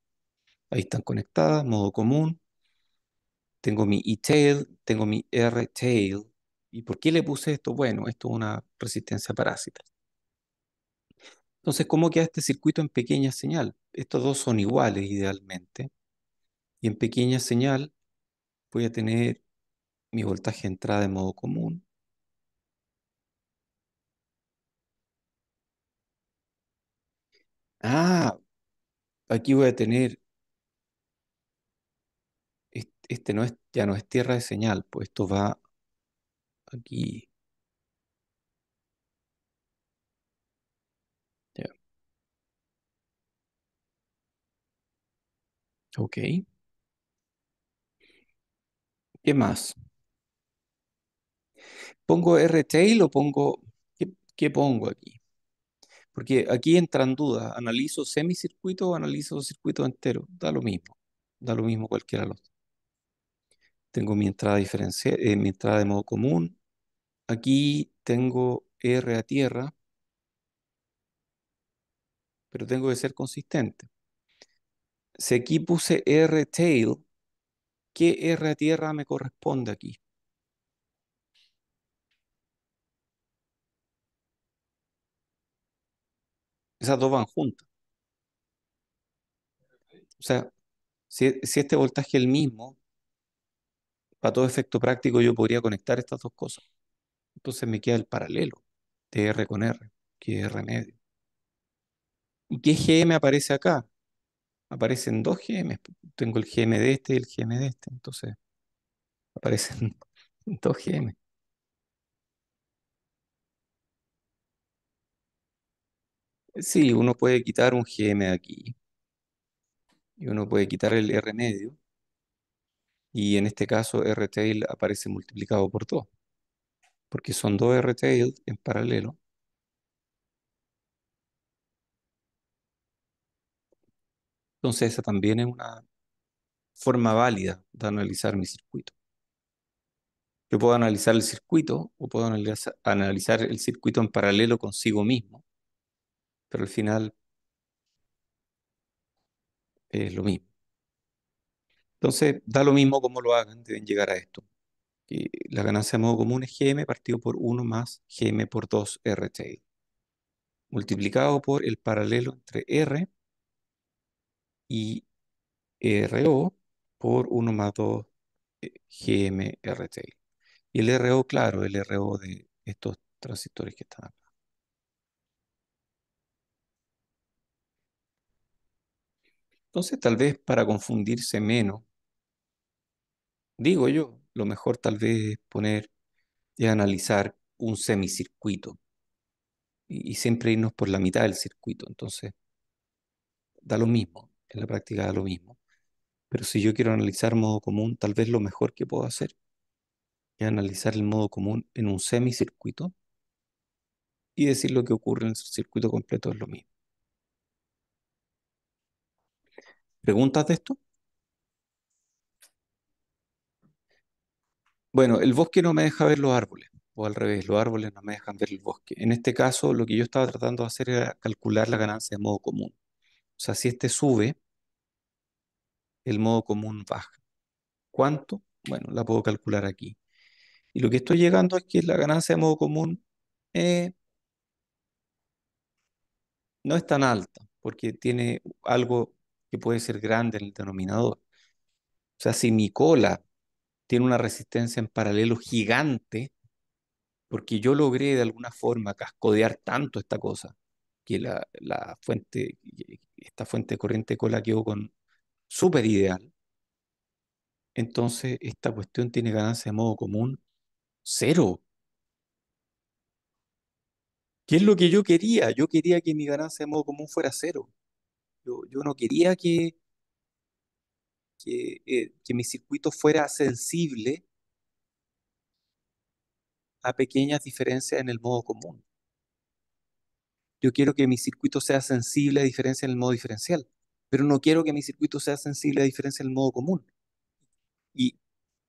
Ahí están conectadas, modo común. Tengo mi E-tail, tengo mi R-tail. ¿Y por qué le puse esto? Bueno, esto es una resistencia parásita. Entonces, ¿cómo queda este circuito en pequeña señal? Estos dos son iguales idealmente. Y en pequeña señal voy a tener mi voltaje de entrada de modo común. Ah, aquí voy a tener, este no es, ya no es tierra de señal, pues esto va aquí. Ya, ok. ¿Qué más? ¿Pongo R-tail o pongo, qué pongo aquí? Porque aquí entran dudas. ¿Analizo semicircuito o analizo circuito entero? Da lo mismo. Da lo mismo cualquiera de los dos. Tengo mi entrada diferencial, mi entrada de modo común. Aquí tengo R a tierra, pero tengo que ser consistente. Si aquí puse R tail, ¿qué R a tierra me corresponde aquí? Esas dos van juntas. O sea, si este voltaje es el mismo, para todo efecto práctico yo podría conectar estas dos cosas. Entonces me queda el paralelo de R con R, que es R medio. ¿Y qué GM aparece acá? Aparecen dos GM. Tengo el GM de este y el GM de este. Entonces aparecen dos GM. Sí, uno puede quitar un GM de aquí y uno puede quitar el R medio. Y en este caso R tail aparece multiplicado por 2, porque son dos R tail en paralelo. Entonces esa también es una forma válida de analizar mi circuito. Yo puedo analizar el circuito o puedo analizar el circuito en paralelo consigo mismo, pero al final es lo mismo. Entonces, da lo mismo cómo lo hagan, deben llegar a esto. Que la ganancia de modo común es GM partido por 1 más GM por 2 RT, multiplicado por el paralelo entre R y RO por 1 más 2 GM RT. Y el RO, claro, el RO de estos transistores que están acá. Entonces, tal vez para confundirse menos, digo yo, lo mejor tal vez es poner y analizar un semicircuito y siempre irnos por la mitad del circuito. Entonces, da lo mismo, en la práctica da lo mismo. Pero si yo quiero analizar modo común, tal vez lo mejor que puedo hacer es analizar el modo común en un semicircuito y decir lo que ocurre en el circuito completo es lo mismo. ¿Preguntas de esto? Bueno, el bosque no me deja ver los árboles, o al revés, los árboles no me dejan ver el bosque. En este caso, lo que yo estaba tratando de hacer era calcular la ganancia de modo común. O sea, si este sube, el modo común baja. ¿Cuánto? Bueno, la puedo calcular aquí. Y lo que estoy llegando es que la ganancia de modo común eh, no es tan alta, porque tiene algo que puede ser grande en el denominador. O sea, si mi cola tiene una resistencia en paralelo gigante, porque yo logré de alguna forma cascodear tanto esta cosa, que esta fuente de corriente de cola quedó con súper ideal, entonces esta cuestión tiene ganancia de modo común cero. ¿Qué es lo que yo quería? Yo quería que mi ganancia de modo común fuera cero. Yo no quería que mi circuito fuera sensible a pequeñas diferencias en el modo común. Yo quiero que mi circuito sea sensible a diferencias en el modo diferencial, pero no quiero que mi circuito sea sensible a diferencias en el modo común. Y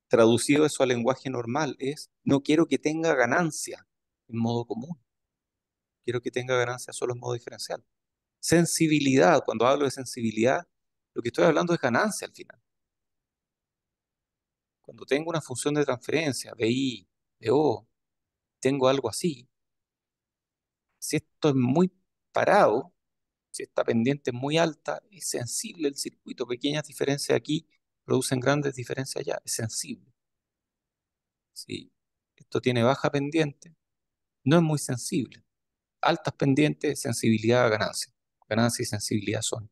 traducido eso al lenguaje normal es, no quiero que tenga ganancia en modo común, quiero que tenga ganancia solo en modo diferencial. Sensibilidad, cuando hablo de sensibilidad, lo que estoy hablando es ganancia al final. Cuando tengo una función de transferencia, BI, BO, tengo algo así. Si esto es muy parado, si esta pendiente es muy alta, es sensible el circuito. Pequeñas diferencias aquí producen grandes diferencias allá. Es sensible. Si esto tiene baja pendiente, no es muy sensible. Altas pendientes, sensibilidad a ganancia. Ganancia y sensibilidad son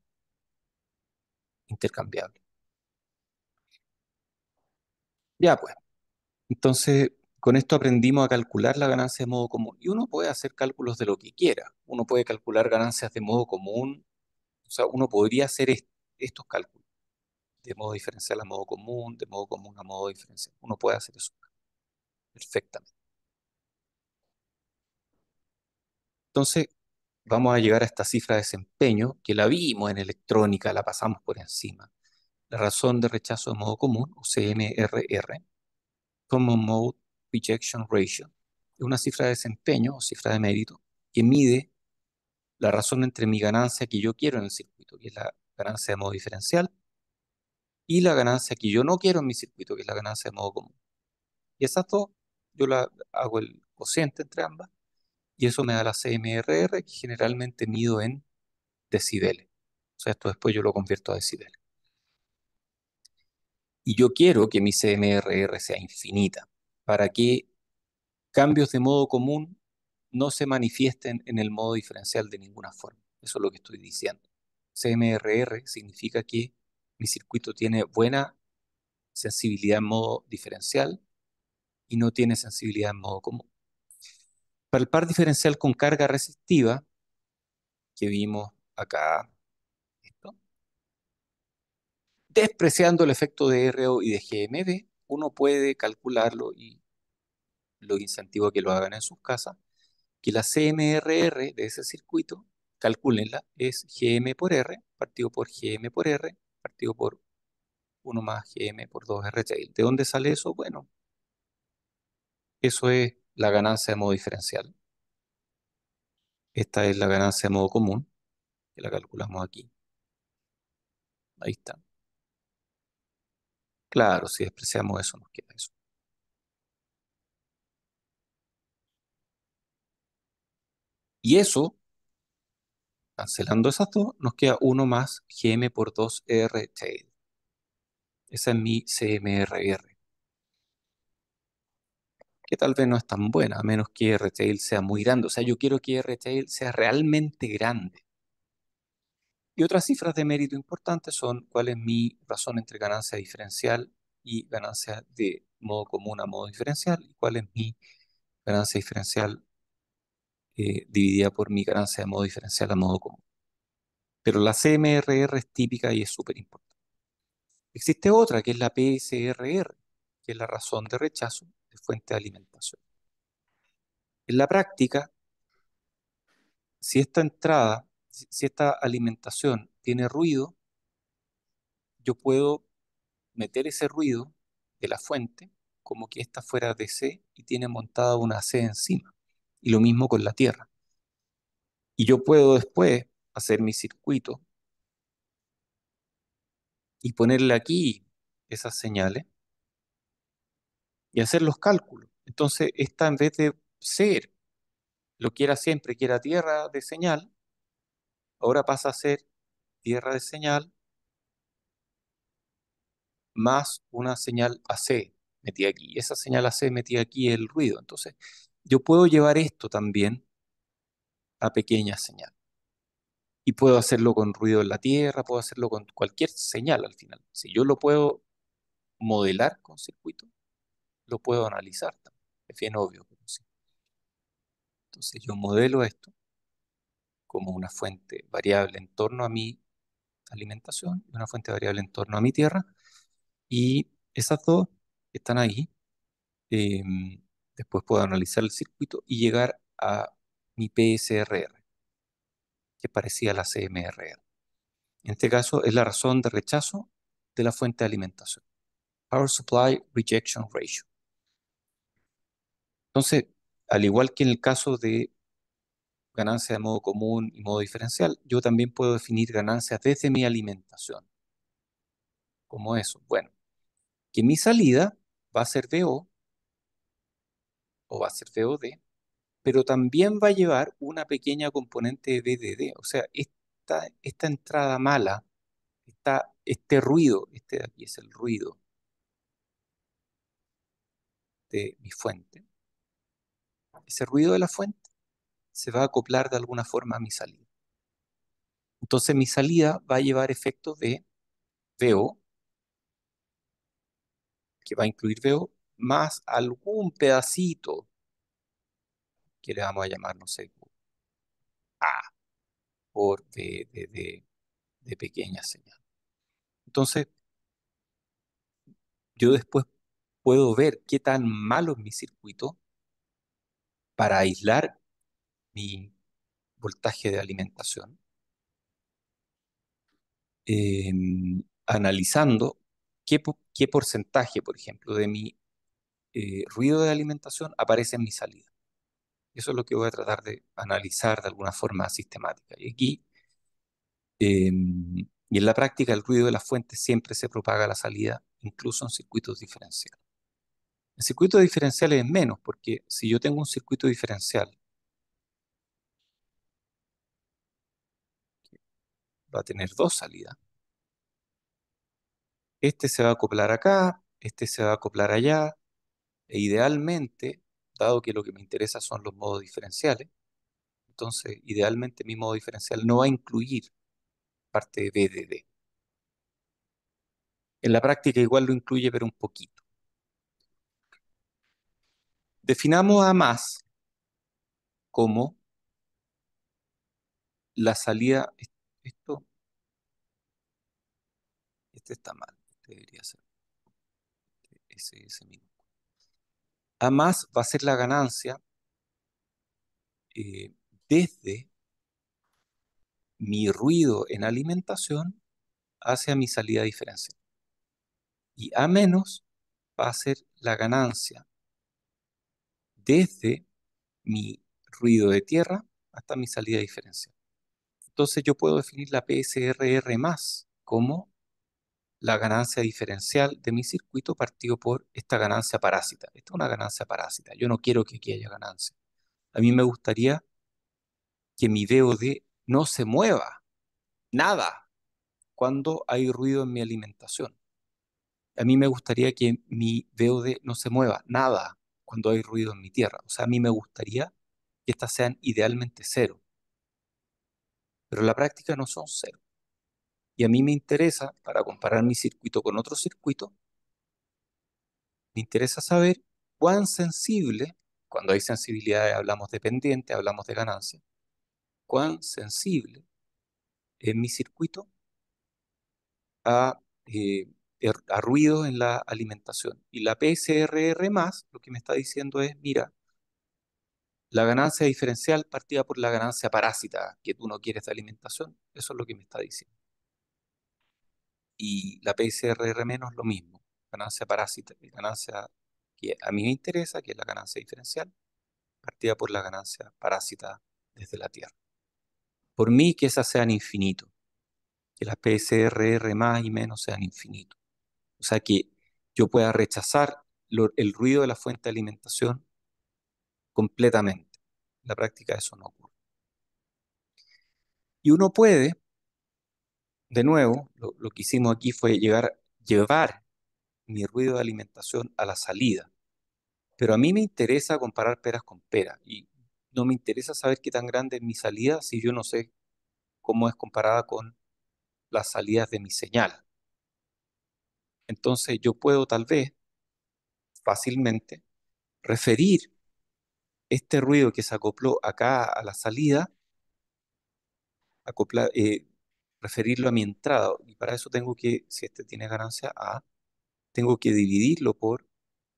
intercambiables. Ya pues, entonces con esto aprendimos a calcular la ganancia de modo común. Y uno puede hacer cálculos de lo que quiera. Uno puede calcular ganancias de modo común. O sea, uno podría hacer estos cálculos de modo diferencial a modo común, de modo común a modo diferencial. Uno puede hacer eso perfectamente. Entonces, vamos a llegar a esta cifra de desempeño que la vimos en electrónica, la pasamos por encima. La razón de rechazo de modo común, o CMRR, Common Mode Rejection Ratio, es una cifra de desempeño o cifra de mérito que mide la razón entre mi ganancia que yo quiero en el circuito, que es la ganancia de modo diferencial, y la ganancia que yo no quiero en mi circuito, que es la ganancia de modo común. Y esas dos, yo la hago el cociente entre ambas, y eso me da la CMRR, que generalmente mido en decibeles. O sea, esto después yo lo convierto a decibeles. Y yo quiero que mi CMRR sea infinita para que cambios de modo común no se manifiesten en el modo diferencial de ninguna forma. Eso es lo que estoy diciendo. CMRR significa que mi circuito tiene buena sensibilidad en modo diferencial y no tiene sensibilidad en modo común. Para el par diferencial con carga resistiva, que vimos acá, esto, despreciando el efecto de RO y de GMB, uno puede calcularlo y lo incentivo a que lo hagan en sus casas, que la CMRR de ese circuito, calcúlenla, es GM por R, partido por GM por R, partido por 1 más GM por 2 R tail. ¿De dónde sale eso? Bueno, eso es la ganancia de modo diferencial. Esta es la ganancia de modo común, que la calculamos aquí. Ahí está. Claro, si despreciamos eso, nos queda eso. Y eso, cancelando esas dos, nos queda 1 más GM por 2 R tail. Esa es mi CMRR, que tal vez no es tan buena, a menos que R-Tail sea muy grande. O sea, yo quiero que R-Tail sea realmente grande. Y otras cifras de mérito importantes son cuál es mi razón entre ganancia diferencial y ganancia de modo común a modo diferencial, y cuál es mi ganancia diferencial dividida por mi ganancia de modo diferencial a modo común. Pero la CMRR es típica y es súper importante. Existe otra que es la PSRR, que es la razón de rechazo de fuente de alimentación. En la práctica, si esta entrada, si esta alimentación tiene ruido, yo puedo meter ese ruido de la fuente como que esta fuera DC y tiene montada una C encima. Y lo mismo con la tierra. Y yo puedo después hacer mi circuito y ponerle aquí esas señales y hacer los cálculos. Entonces, esta en vez de ser lo que era siempre, que era tierra de señal, ahora pasa a ser tierra de señal más una señal AC metida aquí. Esa señal AC metida aquí es el ruido. Entonces, yo puedo llevar esto también a pequeñas señales. Y puedo hacerlo con ruido en la tierra, puedo hacerlo con cualquier señal al final. Si yo lo puedo modelar con circuito, lo puedo analizar también. Es bien obvio, pero sí. Entonces yo modelo esto como una fuente variable en torno a mi alimentación y una fuente variable en torno a mi tierra. Y esas dos están ahí. eh, Después puedo analizar el circuito y llegar a mi PSRR, que es parecida a la CMRR. En este caso es la razón de rechazo de la fuente de alimentación. Power Supply Rejection Ratio. Entonces, al igual que en el caso de ganancia de modo común y modo diferencial, yo también puedo definir ganancias desde mi alimentación. ¿Cómo eso? Bueno, que mi salida va a ser VO o va a ser VOD, pero también va a llevar una pequeña componente de VDD. O sea, esta entrada mala, este ruido, este de aquí es el ruido de mi fuente. Ese ruido de la fuente se va a acoplar de alguna forma a mi salida. Entonces mi salida va a llevar efectos de VO, que va a incluir VO, más algún pedacito que le vamos a llamar, no sé, A por de pequeña señal. Entonces yo después puedo ver qué tan malo es mi circuito para aislar mi voltaje de alimentación, eh, analizando qué porcentaje, por ejemplo, de mi ruido de alimentación aparece en mi salida. Eso es lo que voy a tratar de analizar de alguna forma sistemática. Y aquí, y en la práctica, el ruido de la fuente siempre se propaga a la salida, incluso en circuitos diferenciales. En circuitos diferenciales es menos, porque si yo tengo un circuito diferencial, va a tener dos salidas. Este se va a acoplar acá, este se va a acoplar allá, e idealmente, dado que lo que me interesa son los modos diferenciales, Entonces, idealmente mi modo diferencial no va a incluir parte de BDD. En la práctica igual lo incluye, pero un poquito. Definamos a más como la salida. Esto, este está mal. Este debería ser ese mismo. A más va a ser la ganancia eh, desde mi ruido en alimentación hacia mi salida diferencial. Y A menos va a ser la ganancia desde mi ruido de tierra hasta mi salida diferencial. Entonces yo puedo definir la PSRR más como la ganancia diferencial de mi circuito partido por esta ganancia parásita. Esta es una ganancia parásita. Yo no quiero que aquí haya ganancia. A mí me gustaría que mi VOD no se mueva, nada, cuando hay ruido en mi alimentación. A mí me gustaría que mi VOD no se mueva, nada, cuando hay ruido en mi tierra. O sea, a mí me gustaría que estas sean idealmente cero, pero en la práctica no son cero. Y a mí me interesa, para comparar mi circuito con otro circuito, me interesa saber cuán sensible, cuando hay sensibilidad hablamos de pendiente, hablamos de ganancia, cuán sensible es mi circuito a, a ruido en la alimentación. Y la PSRR más lo que me está diciendo es, mira, la ganancia diferencial partida por la ganancia parásita que tú no quieres de alimentación, eso es lo que me está diciendo. Y la PSRR menos lo mismo, ganancia parásita, ganancia que a mí me interesa, que es la ganancia diferencial, partida por la ganancia parásita desde la Tierra. Por mí que esas sean infinitos, que las PSRR más y menos sean infinitos. O sea que yo pueda rechazar el ruido de la fuente de alimentación completamente. En la práctica eso no ocurre. Y uno puede, de nuevo, lo que hicimos aquí fue llevar mi ruido de alimentación a la salida. Pero a mí me interesa comparar peras con peras y no me interesa saber qué tan grande es mi salida si yo no sé cómo es comparada con las salidas de mi señal. Entonces yo puedo tal vez fácilmente referir este ruido que se acopló acá a la salida, acoplar, referirlo a mi entrada. Y para eso tengo que, si este tiene ganancia A, tengo que dividirlo por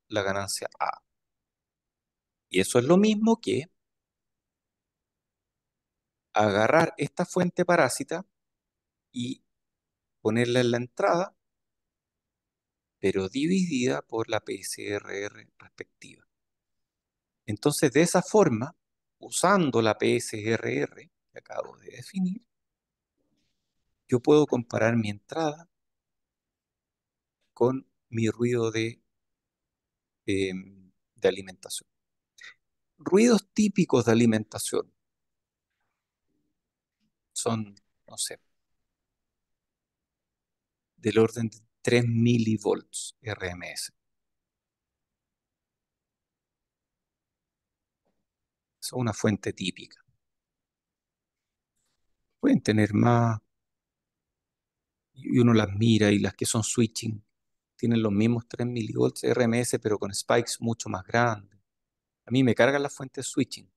la ganancia A. Y eso es lo mismo que agarrar esta fuente parásita y ponerla en la entrada, pero dividida por la PSRR respectiva. Entonces, de esa forma, usando la PSRR que acabo de definir, yo puedo comparar mi entrada con mi ruido de alimentación. Ruidos típicos de alimentación son, no sé, del orden de 3 milivolts RMS. Es una fuente típica. Pueden tener más, y uno las mira y las que son switching tienen los mismos 3 milivolts RMS, pero con spikes mucho más grandes. A mí me cargan las fuentes switching.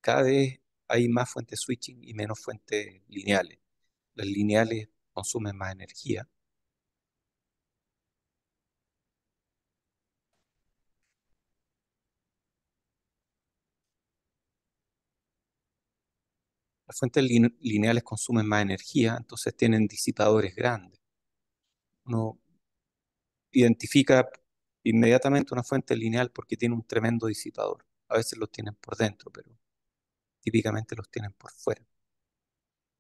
Cada vez hay más fuentes switching y menos fuentes lineales. Las lineales consumen más energía. Las fuentes lineales consumen más energía, entonces tienen disipadores grandes. Uno identifica inmediatamente una fuente lineal porque tiene un tremendo disipador. A veces los tienen por dentro, pero típicamente los tienen por fuera.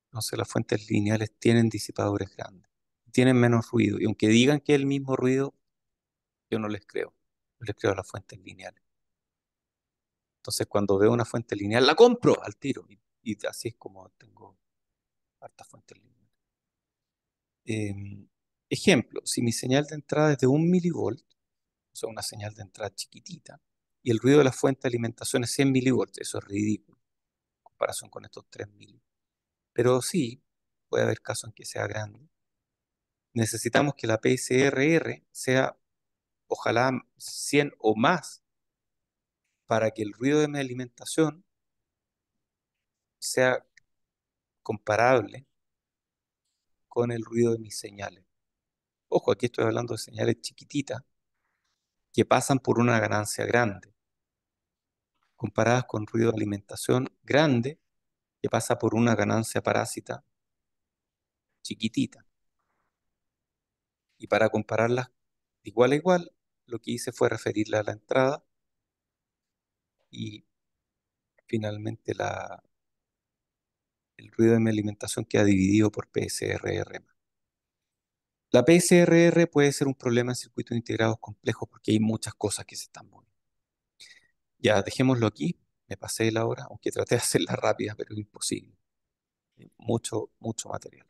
Entonces las fuentes lineales tienen disipadores grandes, tienen menos ruido. Y aunque digan que es el mismo ruido, yo no les creo. No les creo a las fuentes lineales. Entonces cuando veo una fuente lineal, la compro al tiro. Y así es como tengo hartas fuentes lineales. Ejemplo, si mi señal de entrada es de 1 milivolt, o sea, una señal de entrada chiquitita, y el ruido de la fuente de alimentación es 100 milivolts, eso es ridículo. comparación con estos 3.000. Pero sí, puede haber casos en que sea grande. Necesitamos que la PSRR sea, ojalá, 100 o más, para que el ruido de mi alimentación sea comparable con el ruido de mis señales. Ojo, aquí estoy hablando de señales chiquititas que pasan por una ganancia grande, comparadas con ruido de alimentación grande que pasa por una ganancia parásita chiquitita. Y para compararlas de igual a igual, lo que hice fue referirla a la entrada y finalmente el ruido de mi alimentación queda dividido por PSRR. La PSRR puede ser un problema en circuitos integrados complejos porque hay muchas cosas que se están moviendo. Ya, dejémoslo aquí. Me pasé la hora, aunque traté de hacerla rápida, pero es imposible. Mucho, mucho material.